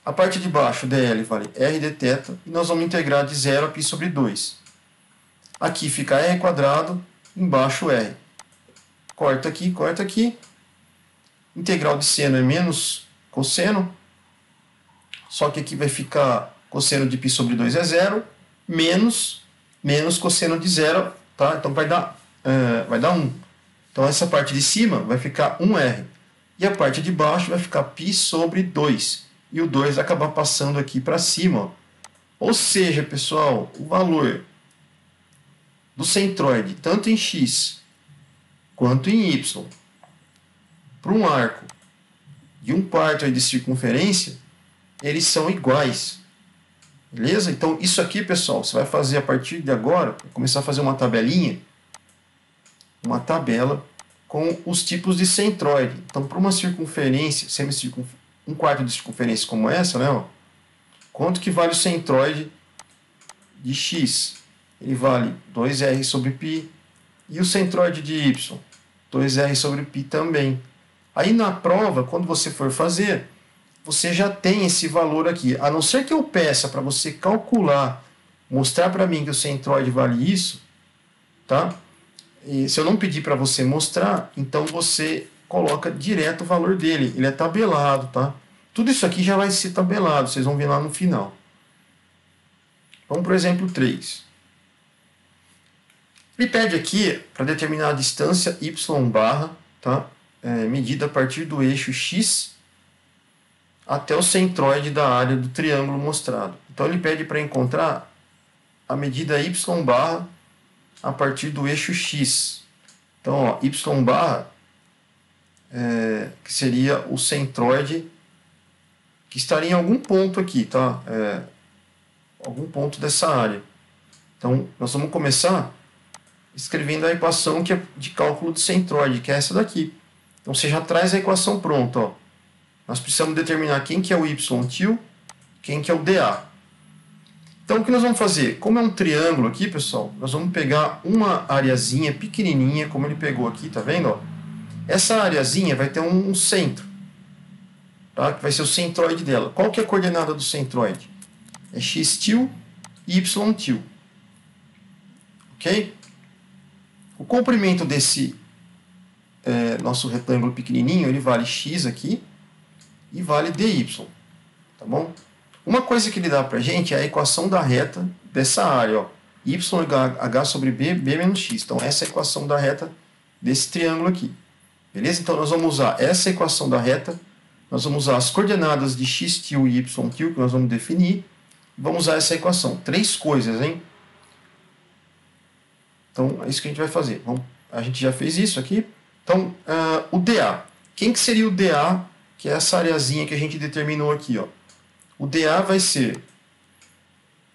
Speaker 1: A parte de baixo, o dl vale r dθ. E nós vamos integrar de 0 a π sobre 2. Aqui fica r quadrado, embaixo r. Corta aqui, corta aqui. Integral de seno é menos cosseno. Só que aqui vai ficar cosseno de π sobre 2 é 0, menos cosseno de 0, tá? Então vai dar 1. Então essa parte de cima vai ficar 1r. E a parte de baixo vai ficar π sobre 2. E o 2 vai acabar passando aqui para cima. Ó. Ou seja, pessoal, o valor do centroide, tanto em x quanto em y, para um arco de um quarto de circunferência, eles são iguais. Beleza? Então, isso aqui, pessoal, você vai fazer a partir de agora, começar a fazer uma tabelinha, uma tabela com os tipos de centroide. Então, para uma circunferência, um quarto de circunferência como essa, né, ó, quanto que vale o centroide de x? Ele vale 2r sobre π. E o centroide de y? 2r sobre π também. Aí na prova, quando você for fazer, você já tem esse valor aqui. A não ser que eu peça para você calcular, mostrar para mim que o centroide vale isso, tá? E se eu não pedir para você mostrar, então você coloca direto o valor dele. Ele é tabelado, tá? Tudo isso aqui já vai ser tabelado, vocês vão ver lá no final. Vamos para o exemplo 3. Ele pede aqui para determinar a distância y barra, tá? Medida a partir do eixo x até o centroide da área do triângulo mostrado. Então ele pede para encontrar a medida y barra a partir do eixo x. Então, ó, y barra, que seria o centroide que estaria em algum ponto aqui, tá? Algum ponto dessa área. Então, nós vamos começar escrevendo a equação que é de cálculo de centroide, que é essa daqui. Então, você já traz a equação pronta, ó. Nós precisamos determinar quem que é o y til, quem que é o dA. Então, o que nós vamos fazer? Como é um triângulo aqui, pessoal, nós vamos pegar uma areazinha pequenininha, como ele pegou aqui, tá vendo? Ó? Essa areazinha vai ter um centro, tá? Que vai ser o centroide dela. Qual que é a coordenada do centroide? É x til e y til. Ok? O comprimento desse nosso retângulo pequenininho, ele vale x aqui e vale dy, tá bom? Uma coisa que ele dá pra gente é a equação da reta dessa área, ó, YH sobre B menos x. Então essa é a equação da reta desse triângulo aqui. Beleza? Então nós vamos usar essa equação da reta, nós vamos usar as coordenadas de x til e y til que nós vamos definir, vamos usar essa equação. 3 coisas, hein? Então é isso que a gente vai fazer. A gente já fez isso aqui. Então, o dA. Quem que seria o dA que é essa areazinha que a gente determinou aqui, ó. O dA vai ser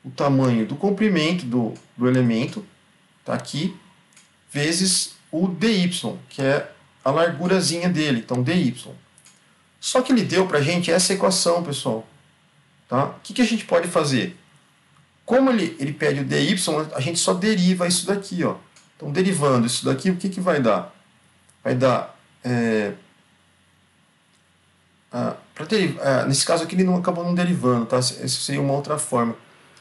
Speaker 1: o tamanho do comprimento do elemento, tá aqui, vezes o dy, que é a largurazinha dele, então dy. Só que ele deu para a gente essa equação, pessoal. Tá? O que a gente pode fazer? Como ele pede o dy, a gente só deriva isso daqui. Ó. Então, derivando isso daqui, o que vai dar? Vai dar... nesse caso aqui ele não acabou não derivando, tá? Essa seria uma outra forma.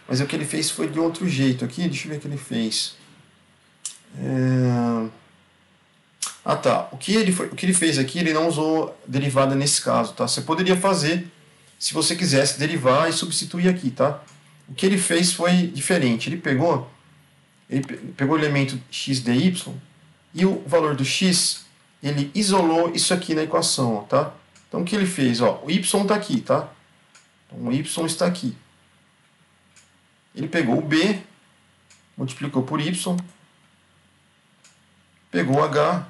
Speaker 1: Mas o que ele fez foi de outro jeito aqui. Deixa eu ver o que ele fez. Tá. O que ele fez aqui, ele não usou derivada nesse caso, tá? Você poderia fazer se você quisesse derivar e substituir aqui, tá? O que ele fez foi diferente. Ele pegou o elemento x dy e o valor do x, ele isolou isso aqui na equação, ó, tá? Então o que ele fez? Ó, o y está aqui, tá? Então o y está aqui. Ele pegou o b, multiplicou por y, pegou o h,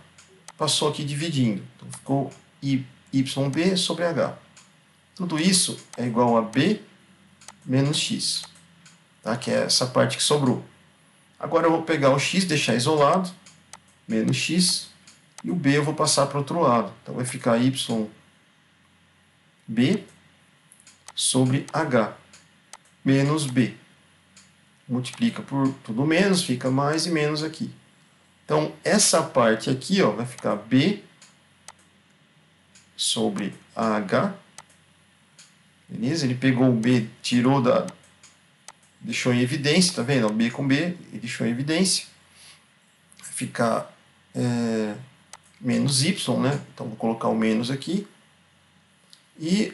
Speaker 1: passou aqui dividindo. Então ficou yb sobre h. Tudo isso é igual a b menos x, tá? Que é essa parte que sobrou. Agora eu vou pegar o x, deixar isolado, menos x, e o b eu vou passar para o outro lado. Então vai ficar yb sobre h menos b. Multiplica por tudo menos, fica mais e menos aqui. Então, essa parte aqui, ó, vai ficar b sobre h. Beleza? Ele pegou o b, tirou deixou em evidência, tá vendo? B com b, ele deixou em evidência. Vai ficar menos y, né? Então, vou colocar o menos aqui. E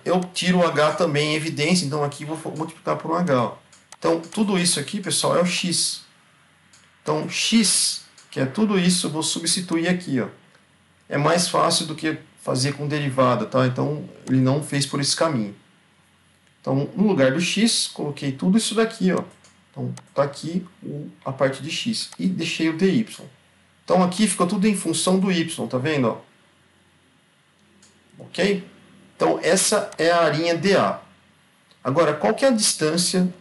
Speaker 1: eu tiro o h também em evidência, então aqui vou multiplicar por um h. Ó. Então, tudo isso aqui, pessoal, é o x. Então, x, que é tudo isso, eu vou substituir aqui. Ó. É mais fácil do que fazer com derivada, tá? Então, ele não fez por esse caminho. Então, no lugar do x, coloquei tudo isso daqui, ó. Então, tá aqui a parte de x. E deixei o dy. Então, aqui ficou tudo em função do y, tá vendo? Ó? Ok? Então, essa é a arinha dA. Agora, qual que é a distância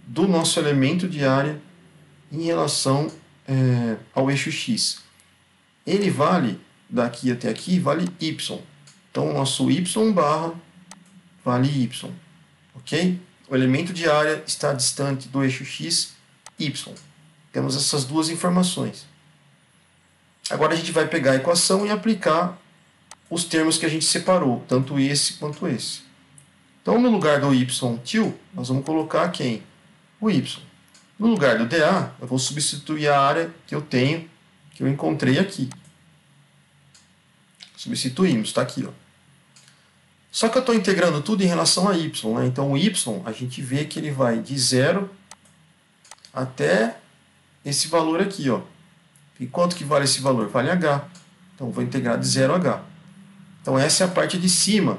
Speaker 1: do nosso elemento de área em relação ao eixo x? Ele vale, daqui até aqui, vale y. Então, o nosso y barra vale y. Ok? O elemento de área está distante do eixo x, y. Temos essas duas informações. Agora, a gente vai pegar a equação e aplicar os termos que a gente separou, tanto esse quanto esse. Então, no lugar do y til, nós vamos colocar quem? O y. No lugar do dA, eu vou substituir a área que eu tenho, que eu encontrei aqui. Substituímos, está aqui. Ó. Só que eu estou integrando tudo em relação a y. Né? Então, o y, a gente vê que ele vai de 0 até esse valor aqui. Ó. E quanto que vale esse valor? Vale h. Então, vou integrar de 0 a h. Então, essa é a parte de cima,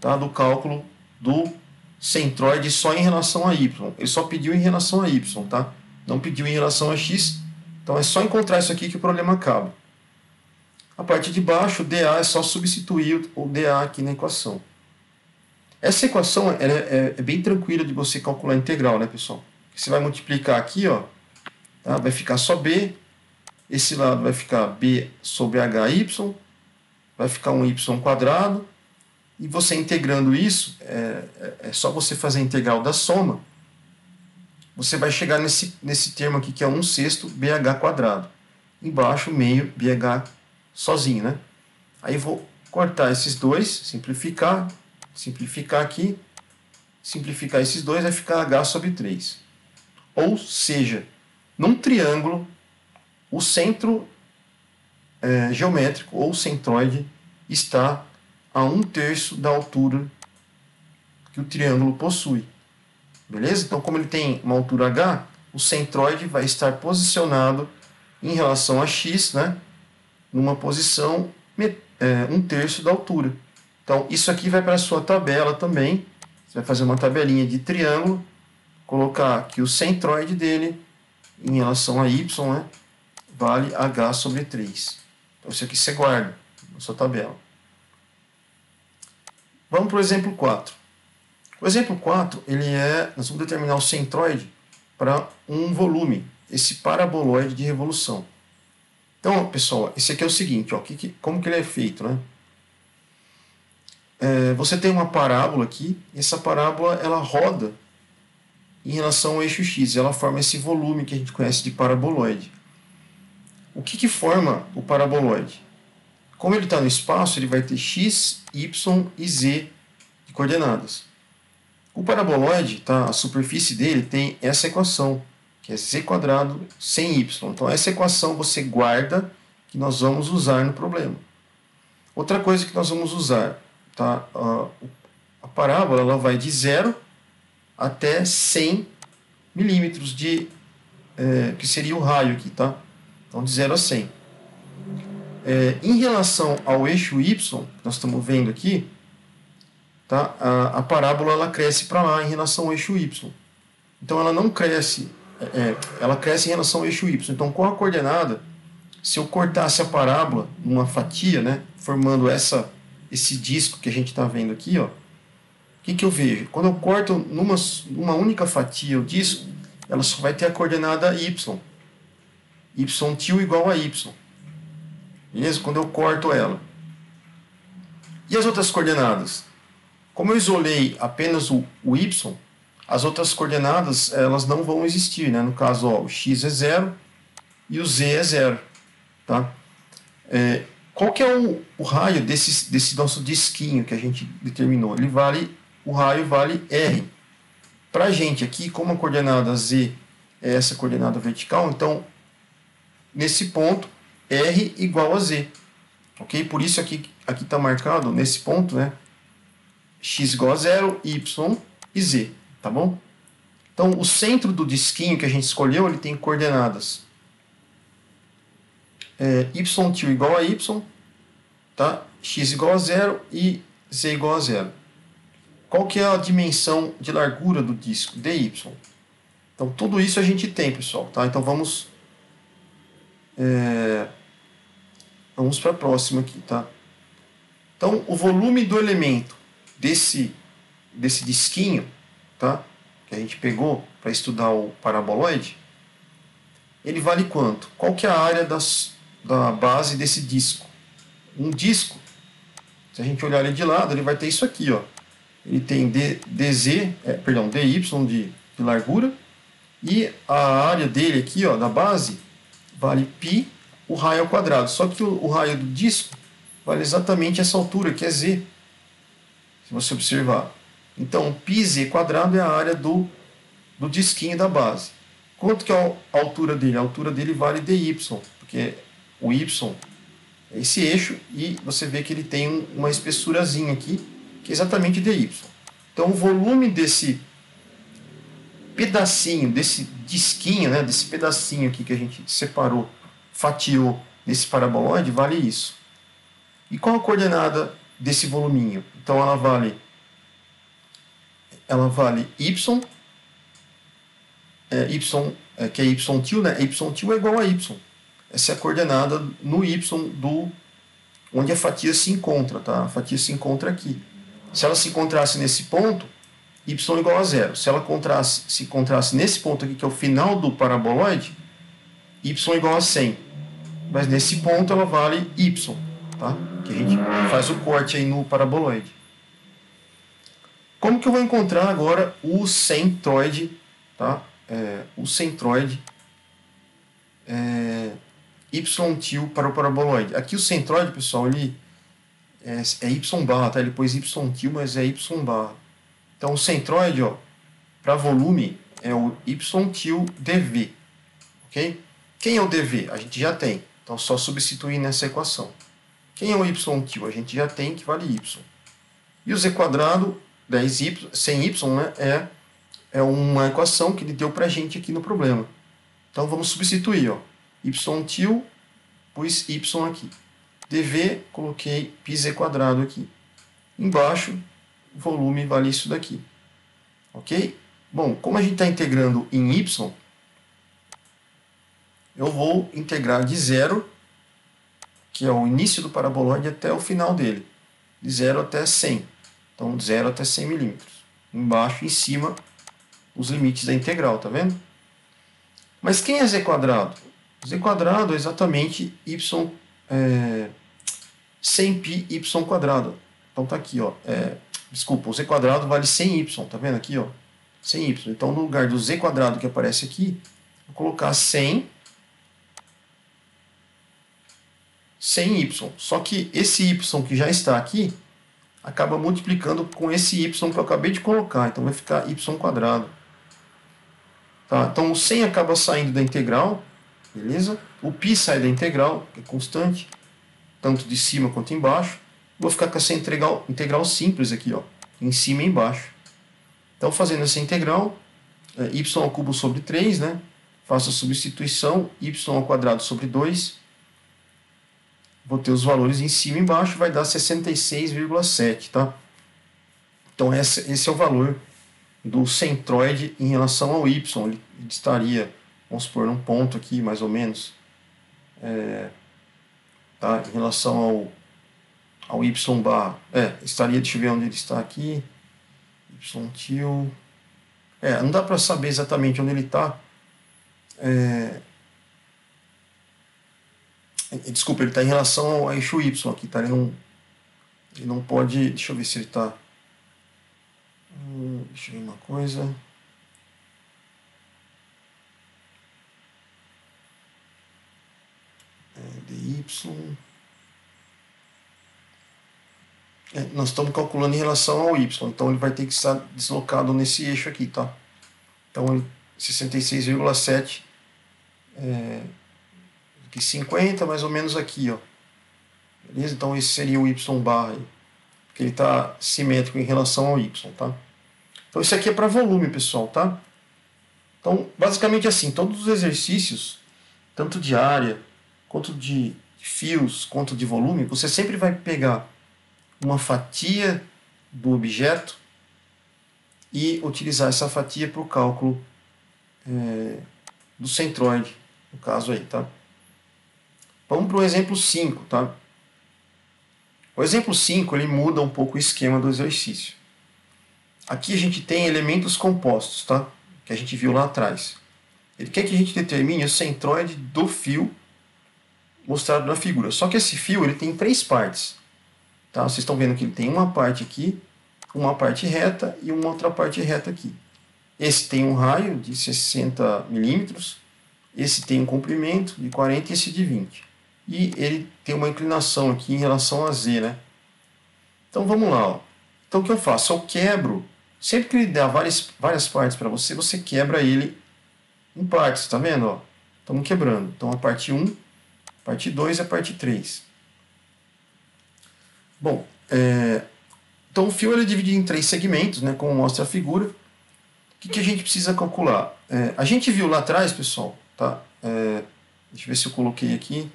Speaker 1: tá, do cálculo do centroide só em relação a y. Ele só pediu em relação a y, tá? Não pediu em relação a x. Então, é só encontrar isso aqui que o problema acaba. A parte de baixo, o dA, é só substituir o dA aqui na equação. Essa equação é bem tranquila de você calcular a integral, né, pessoal? Você vai multiplicar aqui, ó, tá? Vai ficar só b. Esse lado vai ficar b sobre hy. Vai ficar um y quadrado, e você integrando isso, é só você fazer a integral da soma, você vai chegar nesse termo aqui que é 1/6 bh quadrado. Embaixo, meio bh sozinho, né? Aí vou cortar esses dois, simplificar aqui, simplificar esses dois, vai ficar h sobre 3. Ou seja, num triângulo, o centro geométrico ou centroide está a 1/3 da altura que o triângulo possui. Beleza? Então, como ele tem uma altura h, o centroide vai estar posicionado em relação a x, né, numa posição 1/3 da altura. Então, isso aqui vai para a sua tabela também. Você vai fazer uma tabelinha de triângulo, colocar que o centroide dele em relação a y, né, vale h sobre 3. Então, isso aqui você guarda na sua tabela. Vamos para o exemplo 4. O exemplo 4, nós vamos determinar o centroide para um volume, esse paraboloide de revolução. Então, pessoal, esse aqui é o seguinte, ó, como que ele é feito, né? Você tem uma parábola aqui, e essa parábola ela roda em relação ao eixo X, ela forma esse volume que a gente conhece de paraboloide. O que forma o paraboloide? Como ele está no espaço, ele vai ter x, y e z de coordenadas. O paraboloide, tá, a superfície dele tem essa equação, que é z² sem y. Então essa equação você guarda, que nós vamos usar no problema. Outra coisa que nós vamos usar, tá, a parábola ela vai de 0 até 100 milímetros que seria o raio aqui, tá? Então de 0 a 100. Em relação ao eixo y, que nós estamos vendo aqui, tá? A parábola ela cresce para lá em relação ao eixo y. Então ela não cresce, ela cresce em relação ao eixo y. Então com a coordenada, se eu cortasse a parábola numa fatia, né, formando esse disco que a gente está vendo aqui, ó, o que eu vejo? Quando eu corto numa única fatia o disco, ela só vai ter a coordenada y. y igual a y. Beleza? Quando eu corto ela. E as outras coordenadas? Como eu isolei apenas o y, as outras coordenadas elas não vão existir, né? No caso, ó, o x é 0 e o z é 0. Tá? Qual que é o raio desse nosso disquinho que a gente determinou? O raio vale r. Para a gente aqui, como a coordenada z é essa coordenada vertical, então, nesse ponto, r igual a z. Ok? Por isso aqui está marcado, nesse ponto, né? X igual a 0, y e z. Tá bom? Então, o centro do disquinho que a gente escolheu, ele tem coordenadas y igual a y, tá? X igual a 0 e z igual a 0. Qual que é a dimensão de largura do disco? dy. Então, tudo isso a gente tem, pessoal. Tá? Então, vamos para a próxima aqui. Tá? Então, o volume do elemento desse disquinho, tá? Que a gente pegou para estudar o paraboloide, ele vale quanto? Qual que é a área da base desse disco? Um disco, se a gente olhar ele de lado, ele vai ter isso aqui, ó. Ele tem dy de largura, e a área dele aqui, ó, da base, vale π, o raio ao quadrado. Só que o raio do disco vale exatamente essa altura, que é z, se você observar. Então, πz² é a área do disquinho da base. Quanto que é a altura dele? A altura dele vale dy, porque o y é esse eixo, e você vê que ele tem uma espessurazinha aqui, que é exatamente dy. Então, o volume desse pedacinho, desse disquinho, né, desse pedacinho aqui que a gente separou, fatiou nesse paraboloide, vale isso. E qual a coordenada desse voluminho? Então, ela vale y, que é y-til, né? Y-til é igual a y. Essa é a coordenada no y onde a fatia se encontra, tá? A fatia se encontra aqui. Se ela se encontrasse nesse ponto, y igual a 0. Se ela se encontrasse nesse ponto aqui, que é o final do paraboloide, y igual a 100. Mas nesse ponto ela vale y, tá? Que a gente faz o corte aí no paraboloide. Como que eu vou encontrar agora o centroide, tá? O centroide y-til para o paraboloide. Aqui o centroide, pessoal, ele é y barra, tá? Ele pôs y-til, mas é y barra. Então o centroide, ó, para volume é o y-til dv, ok? Quem é o dv? A gente já tem, então só substituir nessa equação. Quem é o y-til? A gente já tem, que vale y. E o z², 10y, sem y, né, é uma equação que ele deu para a gente aqui no problema. Então vamos substituir, ó, y-til, pus y aqui. dv, coloquei πz² aqui. Embaixo, o volume vale isso daqui. Ok? Bom, como a gente está integrando em y, eu vou integrar de 0, que é o início do paraboloide, até o final dele. De 0 até 100. Então, 0 até 100 milímetros. Embaixo e em cima, os limites da integral, tá vendo? Mas quem é z quadrado? Z quadrado é exatamente y 100π y quadrado. Então tá aqui, ó. Desculpa, o z quadrado vale 100y, tá vendo aqui, ó? 100y. Então no lugar do z quadrado que aparece aqui, vou colocar 100y. Só que esse y que já está aqui, acaba multiplicando com esse y que eu acabei de colocar. Então vai ficar y quadrado. Tá? Então o 100 acaba saindo da integral, beleza? O π sai da integral, que é constante, tanto de cima quanto embaixo. Vou ficar com essa integral simples aqui, ó, em cima e embaixo. Então fazendo essa integral, y ao cubo sobre 3, né? Faço a substituição, y ao quadrado sobre 2. Vou ter os valores em cima e embaixo, vai dar 66,7, tá? Então esse é o valor do centroide em relação ao y. Ele estaria, vamos supor, num ponto aqui, mais ou menos, tá? Em relação ao y barra. Estaria, deixa eu ver onde ele está aqui. Y til. Não dá para saber exatamente onde ele está. Desculpa, ele está em relação ao eixo y aqui, tá? Ele não pode. Deixa eu ver se ele está. Deixa eu ver uma coisa. dy. Nós estamos calculando em relação ao y, então ele vai ter que estar deslocado nesse eixo aqui, tá? Então 66,7 aqui 50, mais ou menos aqui, ó. Beleza? Então esse seria o y barra aí, porque ele está simétrico em relação ao y, tá? Então isso aqui é para volume, pessoal, tá? Então basicamente assim, todos os exercícios, tanto de área, quanto de fios, quanto de volume, você sempre vai pegar uma fatia do objeto e utilizar essa fatia para o cálculo do centroide, no caso aí, tá? Vamos para o exemplo 5, tá? O exemplo 5, ele muda um pouco o esquema do exercício. Aqui a gente tem elementos compostos, tá? Que a gente viu lá atrás. Ele quer que a gente determine o centroide do fio mostrado na figura. Só que esse fio ele tem 3 partes. Tá? Vocês estão vendo que ele tem uma parte aqui, uma parte reta e uma outra parte reta aqui. Esse tem um raio de 60 milímetros, esse tem um comprimento de 40 e esse de 20. E ele tem uma inclinação aqui em relação a z, né? Então vamos lá. Ó. Então o que eu faço? Eu quebro, sempre que ele dá várias partes para você, você quebra ele em partes, tá vendo? Ó? Estamos quebrando. Então a parte 1, a parte 2 e a parte 3. Bom, então o fio ele é dividido em 3 segmentos, né, como mostra a figura. O que a gente precisa calcular? A gente viu lá atrás, pessoal, tá? Deixa eu ver se eu coloquei aqui.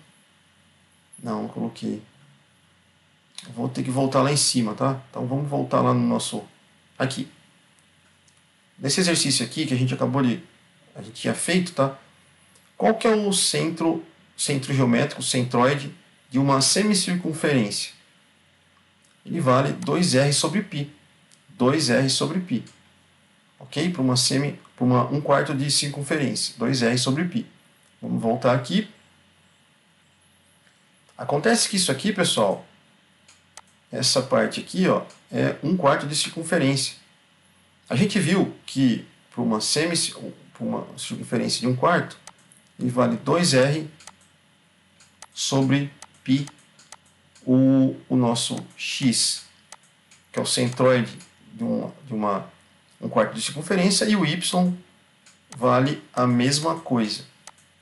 Speaker 1: Não coloquei. Eu vou ter que voltar lá em cima, tá? Então vamos voltar lá no nosso... Aqui. Nesse exercício aqui que a gente a gente tinha feito, tá? Qual que é o centro geométrico, centroide, de uma semicircunferência? Ele vale 2r sobre π. 2r sobre π. Ok? Para uma 1/4 de circunferência. 2r sobre π. Vamos voltar aqui. Acontece que isso aqui, pessoal, essa parte aqui, ó, é 1/4 de circunferência. A gente viu que para uma circunferência de 1/4, ele vale 2r sobre π, o nosso x, que é o centroide de uma 1/4 de circunferência, e o y vale a mesma coisa.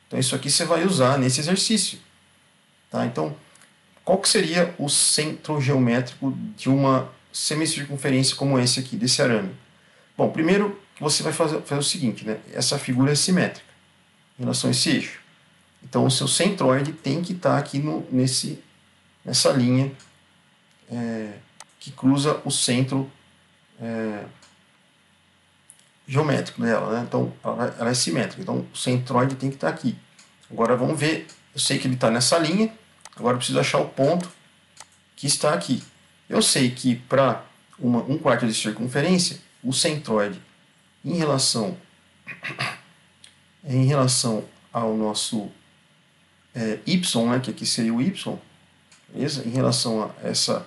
Speaker 1: Então isso aqui você vai usar nesse exercício. Tá? Então, qual que seria o centro geométrico de uma semicircunferência como esse aqui, desse arame? Bom, primeiro você vai fazer o seguinte, né? Essa figura é simétrica em relação a esse eixo. Então o seu centroide tem que estar aqui nessa linha que cruza o centro geométrico dela, né? Então ela é simétrica, então o centroide tem que estar aqui. Agora vamos ver, eu sei que ele está nessa linha, agora eu preciso achar o ponto que está aqui. Eu sei que para um quarto de circunferência, o centroide em relação ao nosso y, né, que aqui seria o y, beleza? Em relação a essa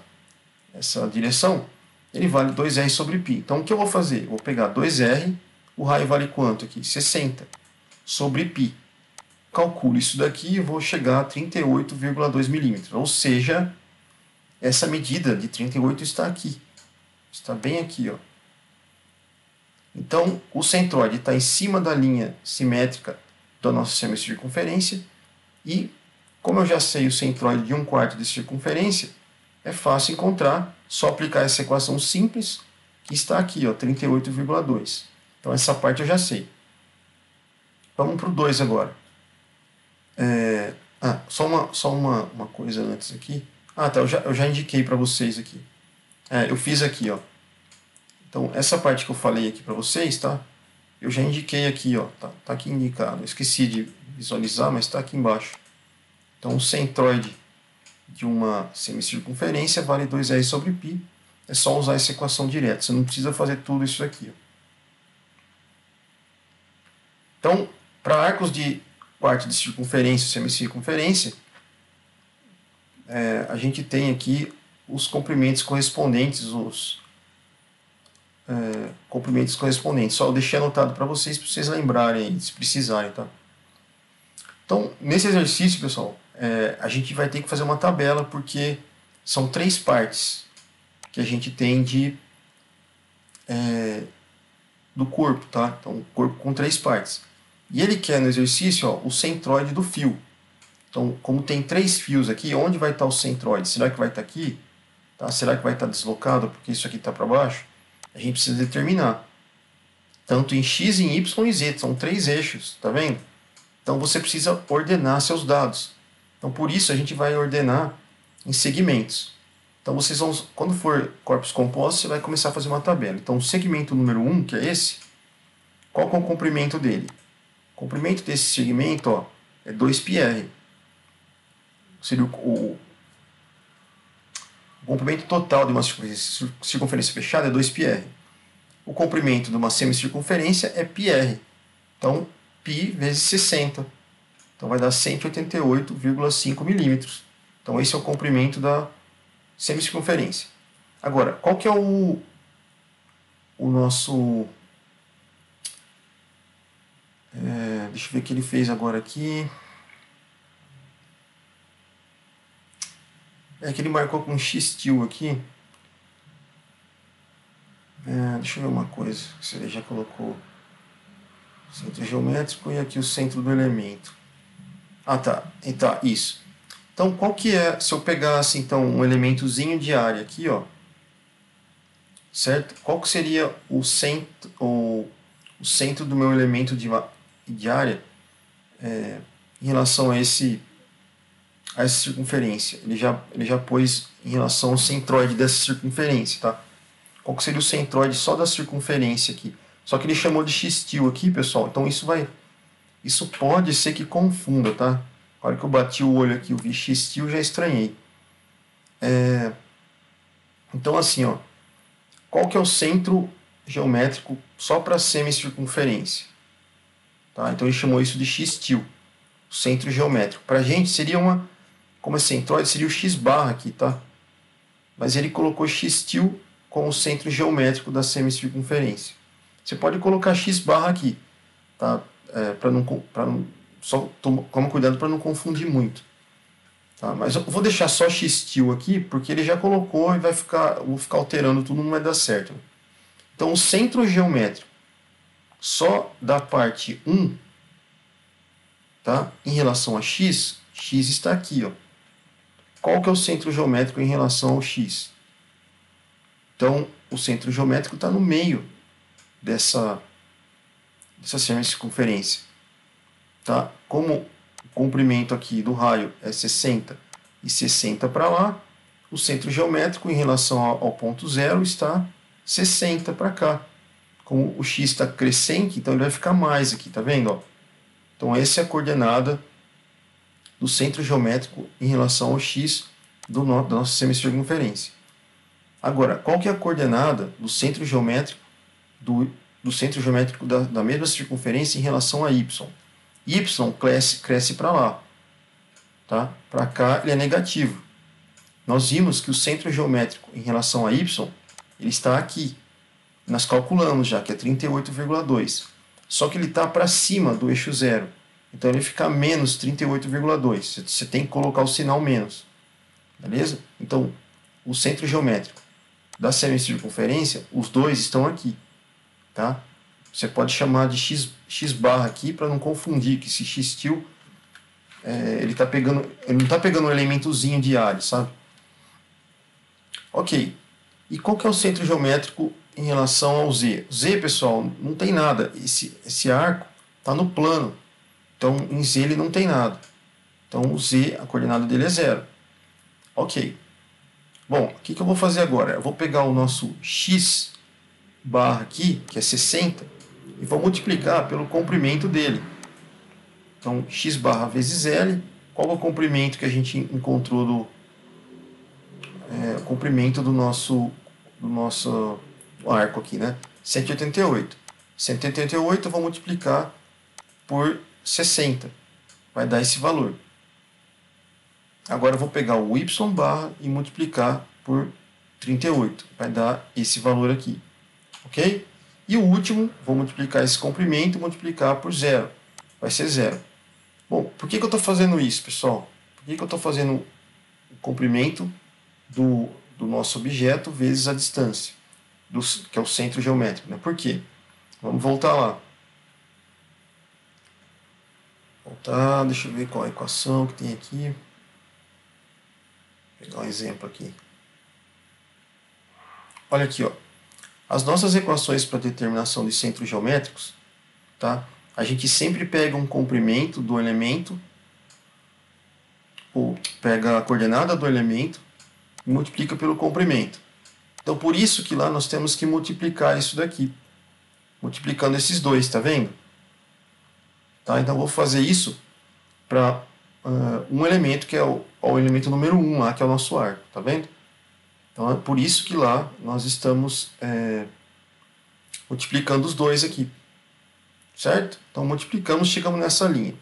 Speaker 1: direção, ele vale 2r sobre π. Então, o que eu vou fazer? Eu vou pegar 2r, o raio vale quanto aqui? 60 sobre π. Calculo isso daqui e vou chegar a 38,2 milímetros. Ou seja, essa medida de 38 está aqui. Está bem aqui, ó. Então, o centroide está em cima da linha simétrica da nossa semicircunferência. E, como eu já sei o centroide de 1/4 de circunferência, é fácil encontrar, só aplicar essa equação simples, que está aqui, ó, 38,2. Então, essa parte eu já sei. Vamos para o 2 agora. Só uma coisa antes aqui. Tá, eu já indiquei para vocês aqui. Eu fiz aqui, ó. Então, essa parte que eu falei aqui para vocês, tá? Eu já indiquei aqui, ó. Tá aqui indicado. Eu esqueci de visualizar, mas está aqui embaixo. Então, o centroide de uma semicircunferência vale 2r sobre π. É só usar essa equação direta. Você não precisa fazer tudo isso aqui, ó. Então, para arcos de quarto de circunferência e semicircunferência, a gente tem aqui os comprimentos correspondentes, comprimentos correspondentes. Só eu deixei anotado para vocês lembrarem, se precisarem, tá? Então, nesse exercício, pessoal, a gente vai ter que fazer uma tabela, porque são 3 partes que a gente tem do corpo, tá? Então, o corpo com 3 partes. E ele quer no exercício, ó, o centroide do fio. Então, como tem 3 fios aqui, onde vai estar o centroide? Será que vai estar aqui? Tá? Será que vai estar deslocado porque isso aqui está para baixo? A gente precisa determinar. Tanto em x, em y e z. São 3 eixos, tá vendo? Então, você precisa ordenar seus dados. Então, por isso, a gente vai ordenar em segmentos. Então, vocês vão, quando for corpos compostos, você vai começar a fazer uma tabela. Então, o segmento número 1, que é esse, qual que é o comprimento dele? O comprimento desse segmento, ó, é 2πr. Seria o comprimento total de uma circunferência fechada é 2πr. O comprimento de uma semicircunferência é πr. Então, π vezes 60. Então, vai dar 188,5 milímetros. Então, esse é o comprimento da semicircunferência. Agora, qual que é o nosso... deixa eu ver o que ele fez agora aqui. Que ele marcou com x-til aqui. Deixa eu ver uma coisa. Se ele já colocou centro geométrico e aqui o centro do elemento. Tá. Isso. Então, qual que é, se eu pegasse então um elementozinho de área aqui, ó, certo? Qual que seria o centro do meu elemento de área em relação a essa circunferência? Ele já pôs em relação ao centroide dessa circunferência, tá? Qual que seria o centroide só da circunferência aqui? Só que ele chamou de x-til aqui, pessoal. Então isso pode ser que confunda, tá? Na hora que eu bati o olho aqui, eu vi x-til, já estranhei. Então, assim, ó, qual que é o centro geométrico só para semicircunferência? Tá? Então, ele chamou isso de x-til, o centro geométrico. Para a gente, seria como é centroide, seria o x-barra aqui, tá? Mas ele colocou x-til como o centro geométrico da semicircunferência. Você pode colocar x-barra aqui, tá? Só toma cuidado para não confundir muito. Tá? Mas eu vou deixar só x-til aqui, porque ele já colocou e vou ficar alterando tudo, não vai dar certo. Então, o centro geométrico só da parte 1, tá? Em relação a x está aqui, ó. Qual que é o centro geométrico em relação ao x? Então, o centro geométrico está no meio dessa semicircunferência. Tá? Como o comprimento aqui do raio é 60 e 60 para lá, o centro geométrico em relação ao ponto zero está 60 para cá. Como o x está crescente, então ele vai ficar mais aqui, tá vendo? Ó? Então essa é a coordenada do centro geométrico em relação ao x da nossa semicircunferência. Agora, qual que é a coordenada do centro geométrico do centro geométrico da mesma circunferência em relação a y? Y cresce para lá, tá? Para cá ele é negativo. Nós vimos que o centro geométrico em relação a y ele está aqui. Nós calculamos já que é 38,2. Só que ele está para cima do eixo zero. Então ele fica menos 38,2. Você tem que colocar o sinal menos. Beleza? Então, o centro geométrico da semicircunferência, os dois estão aqui. Tá? Você pode chamar de x barra aqui para não confundir que esse x til ele não está pegando um elementozinho de área, sabe? Ok. E qual que é o centro geométrico em relação ao z? Z, pessoal, não tem nada. Esse arco está no plano. Então, em z ele não tem nada. Então, o z, a coordenada dele é 0. Ok. Bom, o que eu vou fazer agora? Eu vou pegar o nosso x barra aqui, que é 60, e vou multiplicar pelo comprimento dele. Então, x barra vezes L, qual é o comprimento que a gente encontrou o comprimento do nosso arco aqui, né? 188. 188 eu vou multiplicar por 60. Vai dar esse valor. Agora eu vou pegar o y barra e multiplicar por 38. Vai dar esse valor aqui. Ok? E o último, vou multiplicar esse comprimento e multiplicar por 0. Vai ser 0. Bom, por que eu estou fazendo isso, pessoal? Por que eu estou fazendo o comprimento do nosso objeto vezes a distância, que é o centro geométrico, né? Por quê? Vamos voltar lá. Voltar, deixa eu ver qual a equação que tem aqui. Vou pegar um exemplo aqui. Olha aqui, ó. As nossas equações para determinação de centros geométricos, tá? A gente sempre pega um comprimento do elemento, ou pega a coordenada do elemento e multiplica pelo comprimento. Então, por isso que lá nós temos que multiplicar isso daqui. Multiplicando esses dois, tá vendo? Tá? Então, eu vou fazer isso para um elemento, que é o elemento número 1 lá, que é o nosso arco, tá vendo? Então, é por isso que lá nós estamos multiplicando os dois aqui. Certo? Então, multiplicamos, chegamos nessa linha.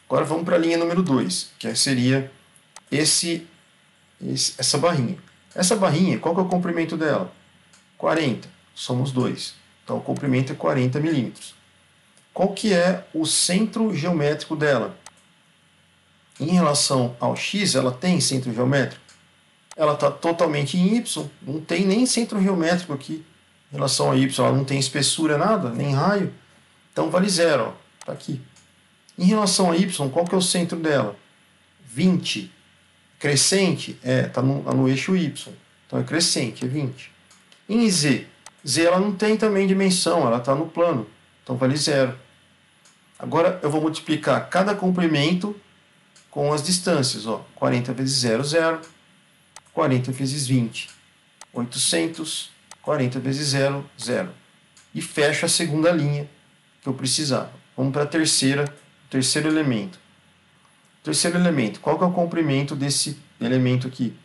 Speaker 1: Agora, vamos para a linha número 2, que seria essa barrinha. Essa barrinha, qual que é o comprimento dela? 40. Somos 2. Então, o comprimento é 40 milímetros. Qual que é o centro geométrico dela? Em relação ao x, ela tem centro geométrico? Ela está totalmente em y, não tem nem centro geométrico aqui. Em relação a y, ela não tem espessura, nada, nem raio. Então, vale 0, está aqui. Em relação a y, qual que é o centro dela? 20. Crescente? Está no eixo y. Então, é crescente, é 20. Em z? Z ela não tem também dimensão, ela está no plano. Então, vale 0. Agora, eu vou multiplicar cada comprimento com as distâncias. Ó. 40 vezes 0, 0. 40 vezes 20, 800. 40 vezes 0, 0. E fecho a segunda linha que eu precisava. Vamos para o terceiro elemento. Terceiro elemento, qual que é o comprimento desse elemento aqui?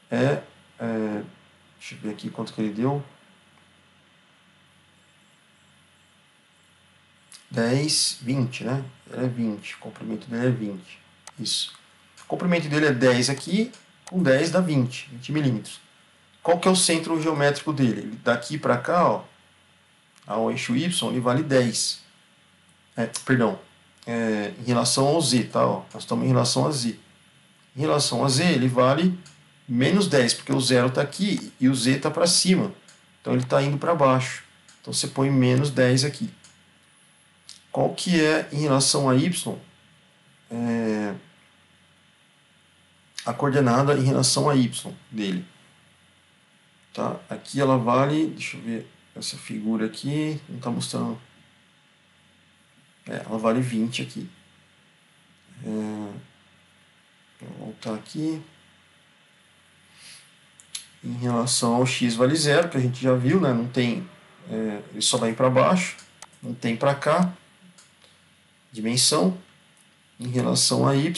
Speaker 1: Deixa eu ver aqui quanto que ele deu. 10, 20, né? Ele é 20, o comprimento dele é 20. Isso. O comprimento dele é 10 aqui, com 10 dá 20 milímetros. Qual que é o centro geométrico dele? Ele daqui para cá, ó, ao eixo y, ele vale 10. Em relação ao z, tá? Ó, nós estamos em relação a z. Em relação a z, ele vale menos 10, porque o 0 está aqui e o z está para cima. Então, ele está indo para baixo. Então, você põe menos 10 aqui. Qual que é, em relação a y, a coordenada em relação a y dele? Tá? Aqui ela vale, deixa eu ver, essa figura aqui, não está mostrando. Ela vale 20 aqui. Vou voltar aqui. Em relação ao x vale 0, que a gente já viu, né? Não tem, ele só vai para baixo, não tem para cá dimensão. Em relação a y,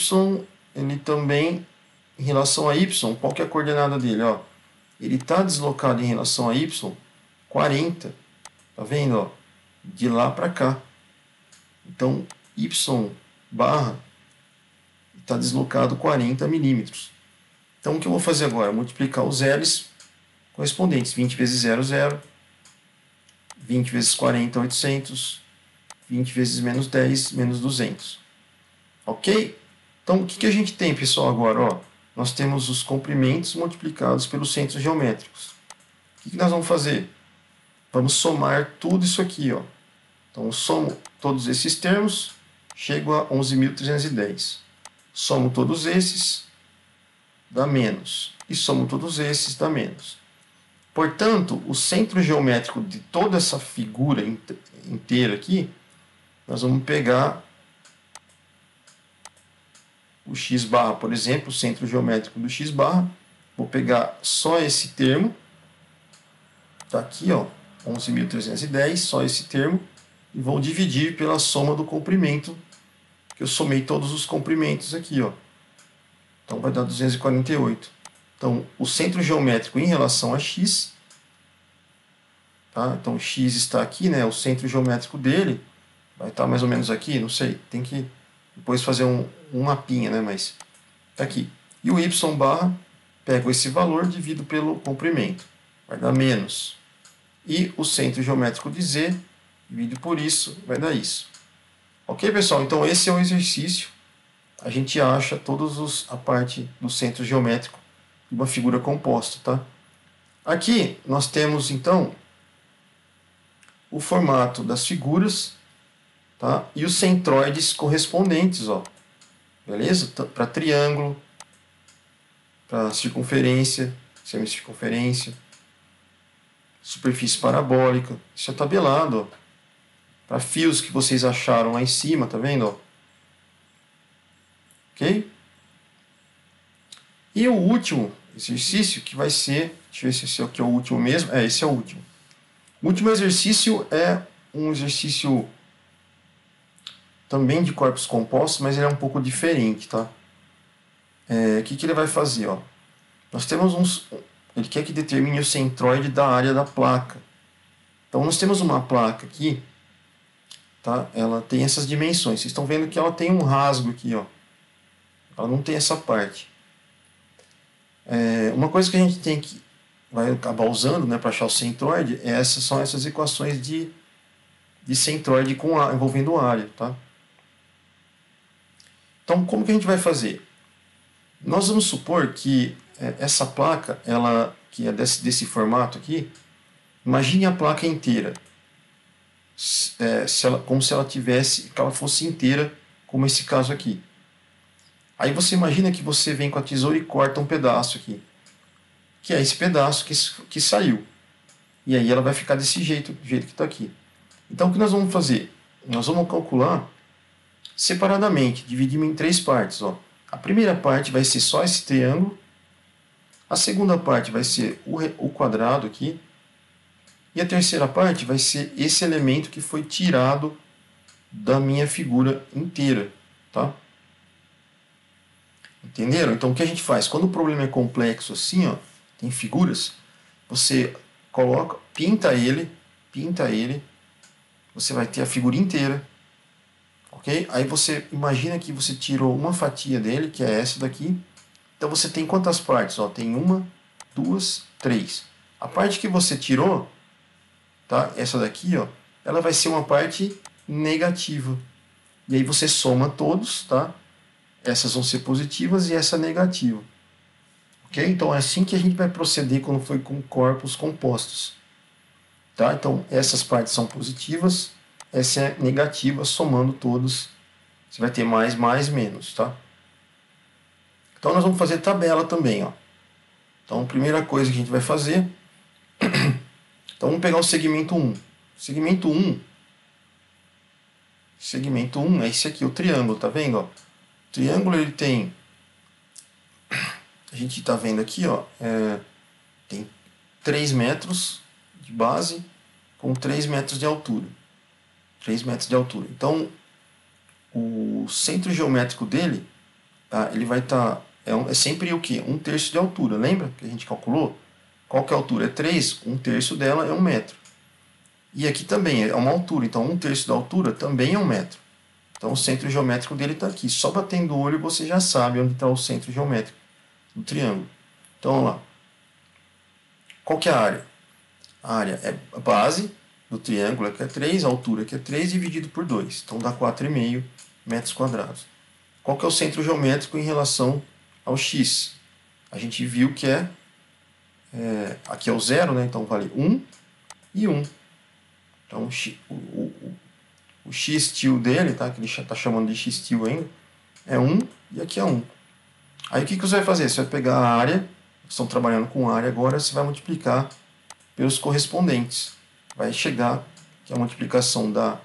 Speaker 1: ele também, em relação a y, qual que é a coordenada dele? Ó? ele está deslocado em relação a y 40. Tá vendo? Ó? De lá para cá. Então, y barra está deslocado 40 milímetros. Então, o que eu vou fazer agora? Multiplicar os zeros correspondentes. 20 vezes 0, 0. 20 vezes 40, 800. 20 vezes menos 10, menos 200. Ok? Então, o que a gente tem, pessoal, agora? Ó, nós temos os comprimentos multiplicados pelos centros geométricos. O que nós vamos fazer? Vamos somar tudo isso aqui. Ó. Então, eu somo todos esses termos, chego a 11.310. Somo todos esses, dá menos. E somo todos esses, dá menos. Portanto, o centro geométrico de toda essa figura inteira aqui, nós vamos pegar o x barra, por exemplo, o centro geométrico do x barra. Vou pegar só esse termo. Está aqui, ó, 11.310, só esse termo. E vou dividir pela soma do comprimento, que eu somei todos os comprimentos aqui, ó. Então vai dar 248. Então, o centro geométrico em relação a x, tá? Então, x está aqui, né? O centro geométrico dele vai estar mais ou menos aqui, não sei. Tem que depois fazer um mapinha, né? Mas tá aqui. E o y barra, pego esse valor, divido pelo comprimento. Vai dar menos. E o centro geométrico de z, divido por isso, vai dar isso. Ok, pessoal? Então, esse é o exercício. A gente acha a parte do centro geométrico de uma figura composta, tá? Aqui nós temos, então, o formato das figuras, tá? E os centroides correspondentes, ó. Beleza? Para triângulo, para circunferência, semicircunferência, superfície parabólica. Isso é tabelado, ó. Para fios que vocês acharam lá em cima, tá vendo, ó? Ok? E o último exercício que vai ser, deixa eu ver se esse aqui é o último mesmo, esse é o último. O último exercício é um exercício também de corpos compostos, mas ele é um pouco diferente, tá? O que ele vai fazer, ó? Nós temos ele quer que determine o centroide da área da placa. Então nós temos uma placa aqui, tá? Ela tem essas dimensões. Vocês estão vendo que ela tem um rasgo aqui, ó. Ela não tem essa parte. Uma coisa que a gente vai acabar usando, né, para achar o centroide, são essas equações de centroide envolvendo área, tá? Então, como que a gente vai fazer? Nós vamos supor que essa placa, que é desse formato aqui, imagine a placa inteira, como se ela fosse inteira, como esse caso aqui. Aí você imagina que você vem com a tesoura e corta um pedaço aqui, que é esse pedaço que saiu. E aí ela vai ficar desse jeito, do jeito que está aqui. Então o que nós vamos fazer? Nós vamos calcular separadamente, dividimos em 3 partes. Ó. A primeira parte vai ser só esse triângulo, a segunda parte vai ser o quadrado aqui, e a terceira parte vai ser esse elemento que foi tirado da minha figura inteira, tá? Entenderam? Então o que a gente faz? Quando o problema é complexo assim, ó, tem figuras, você pinta ele, você vai ter a figura inteira, ok? Aí você imagina que você tirou uma fatia dele, que é essa daqui. Então você tem quantas partes? Ó, tem 1, 2, 3. A parte que você tirou, tá? Essa daqui, ó, ela vai ser uma parte negativa. E aí você soma todos, tá? Essas vão ser positivas e essa negativa. Ok? Então é assim que a gente vai proceder quando for com corpos compostos. Tá? Então essas partes são positivas, essa é negativa, somando todos. Você vai ter mais, menos. Tá? Então nós vamos fazer tabela também. Ó. Então a primeira coisa que a gente vai fazer. Então vamos pegar o segmento 1. Segmento 1 é esse aqui, o triângulo, tá vendo? Ó? O triângulo ele tem. A gente está vendo aqui, ó, tem 3 metros de base com 3 metros de altura. 3 metros de altura. Então, o centro geométrico dele, tá, ele vai estar... é sempre o quê? 1/3 de altura. Lembra que a gente calculou? Qual que é a altura? É 3, 1/3 dela é 1 metro. E aqui também é uma altura, então 1/3 da altura também é 1 metro. Então o centro geométrico dele está aqui. Só batendo o olho você já sabe onde está o centro geométrico do triângulo. Então vamos lá. Qual que é a área? A área é a base do triângulo, que é 3, a altura que é 3, dividido por 2. Então dá 4,5 metros quadrados. Qual que é o centro geométrico em relação ao x? A gente viu que aqui é o 0, né? Então vale 1 e 1. Então o x-til dele, tá? Que ele está chamando de x-til ainda, é 1 e aqui é 1. Aí o que você vai fazer? Você vai pegar a área, estão trabalhando com área agora, você vai multiplicar pelos correspondentes. Vai chegar, que é a multiplicação da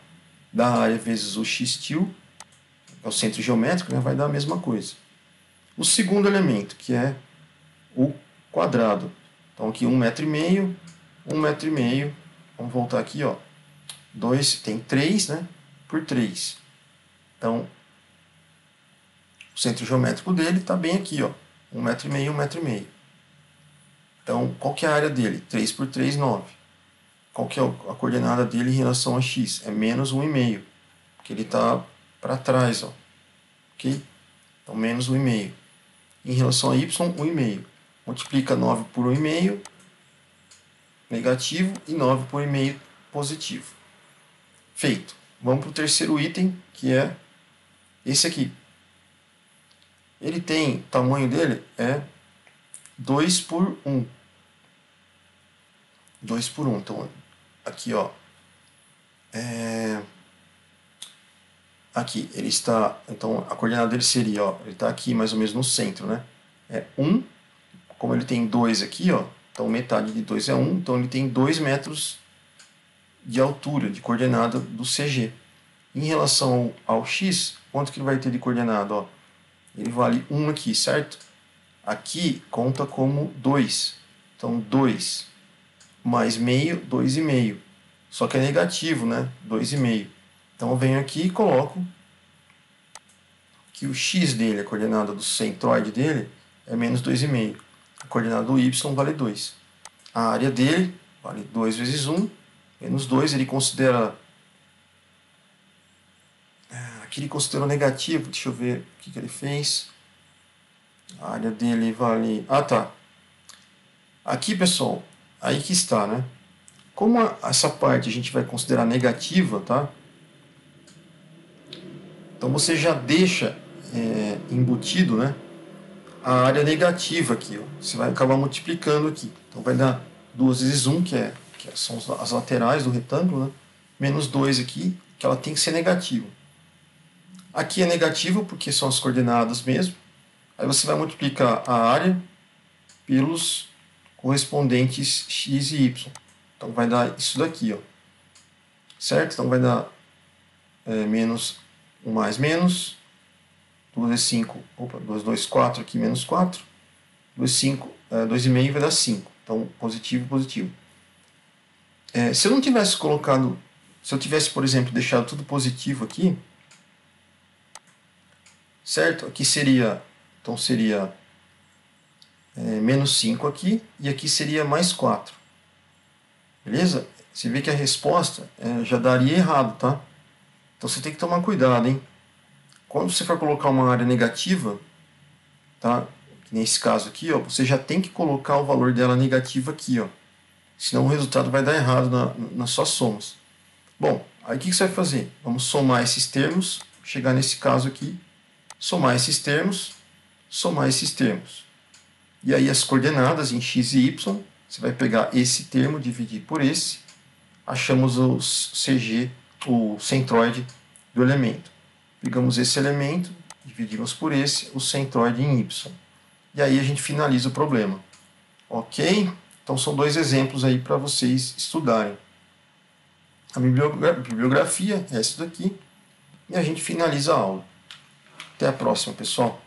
Speaker 1: área vezes o x-til, que é o centro geométrico, né? Vai dar a mesma coisa. O segundo elemento, que é o quadrado. Então aqui 1,5 m, 1,5 m. Vamos voltar aqui, ó. 2 tem 3, né? Por 3. Então, o centro geométrico dele está bem aqui, ó. 1,5 m, 1,5 m. Então, qual que é a área dele? 3 por 3, 9. Qual que é a coordenada dele em relação a x? É menos 1,5. Porque ele está para trás, ó. Ok? Então, menos 1,5. Em relação a y, 1,5. Multiplica 9 por 1,5, negativo, e 9 por 1,5, positivo. Feito. Vamos para o terceiro item, que é esse aqui. Ele tem, o tamanho dele é 2 por 1. 2 por 1. Então, aqui, ó. Aqui, ele está... Então, a coordenada dele seria, ó. Ele está aqui, mais ou menos, no centro, né? É 1. Como ele tem 2 aqui, ó. Então, metade de 2 é 1. Então, ele tem 2 metros de altura, de coordenada do CG. Em relação ao x, quanto que ele vai ter de coordenada? Ó, ele vale 1 aqui, certo? Aqui conta como 2. Então, 2 mais meio, 2,5. Só que é negativo, né? 2,5. Então, eu venho aqui e coloco que o x dele, a coordenada do centroide dele, é menos 2,5. A coordenada do y vale 2. A área dele vale 2 vezes 1, menos 2. Ele considera... Aqui ele considerou negativo. Deixa eu ver o que ele fez. A área dele vale... Ah, tá. Aqui, pessoal, aí que está, né? Como essa parte a gente vai considerar negativa, tá? Então você já deixa embutido, né? A área negativa aqui, ó. Você vai acabar multiplicando aqui. Então vai dar 2 vezes 1, que são as laterais do retângulo, né? Menos 2 aqui, que ela tem que ser negativa. Aqui é negativo porque são as coordenadas mesmo. Aí você vai multiplicar a área pelos correspondentes x e y. Então vai dar isso daqui, ó. Certo? Então vai dar menos 1 mais menos. 2 vezes 5, opa, 2, 2, 4 aqui, menos 4. 2, 5, 2,5 vai dar 5. Então, positivo, positivo. Se eu não tivesse colocado, se eu tivesse, por exemplo, deixado tudo positivo aqui, certo? Aqui seria, então seria menos 5 aqui, e aqui seria mais 4. Beleza? Você vê que a resposta já daria errado, tá? Então você tem que tomar cuidado, hein? Quando você for colocar uma área negativa, tá? Nesse caso aqui, ó, você já tem que colocar o valor dela negativa aqui, ó. Senão o resultado vai dar errado nas suas somas. Bom, aí o que você vai fazer? Vamos somar esses termos, chegar nesse caso aqui, somar esses termos, somar esses termos. E aí as coordenadas em x e y, você vai pegar esse termo, dividir por esse, achamos o CG, o centroide do elemento. Pegamos esse elemento, dividimos por esse, o centroide em y. E aí a gente finaliza o problema. Ok? Então são dois exemplos aí para vocês estudarem. A bibliografia é essa daqui. E a gente finaliza a aula. Até a próxima, pessoal.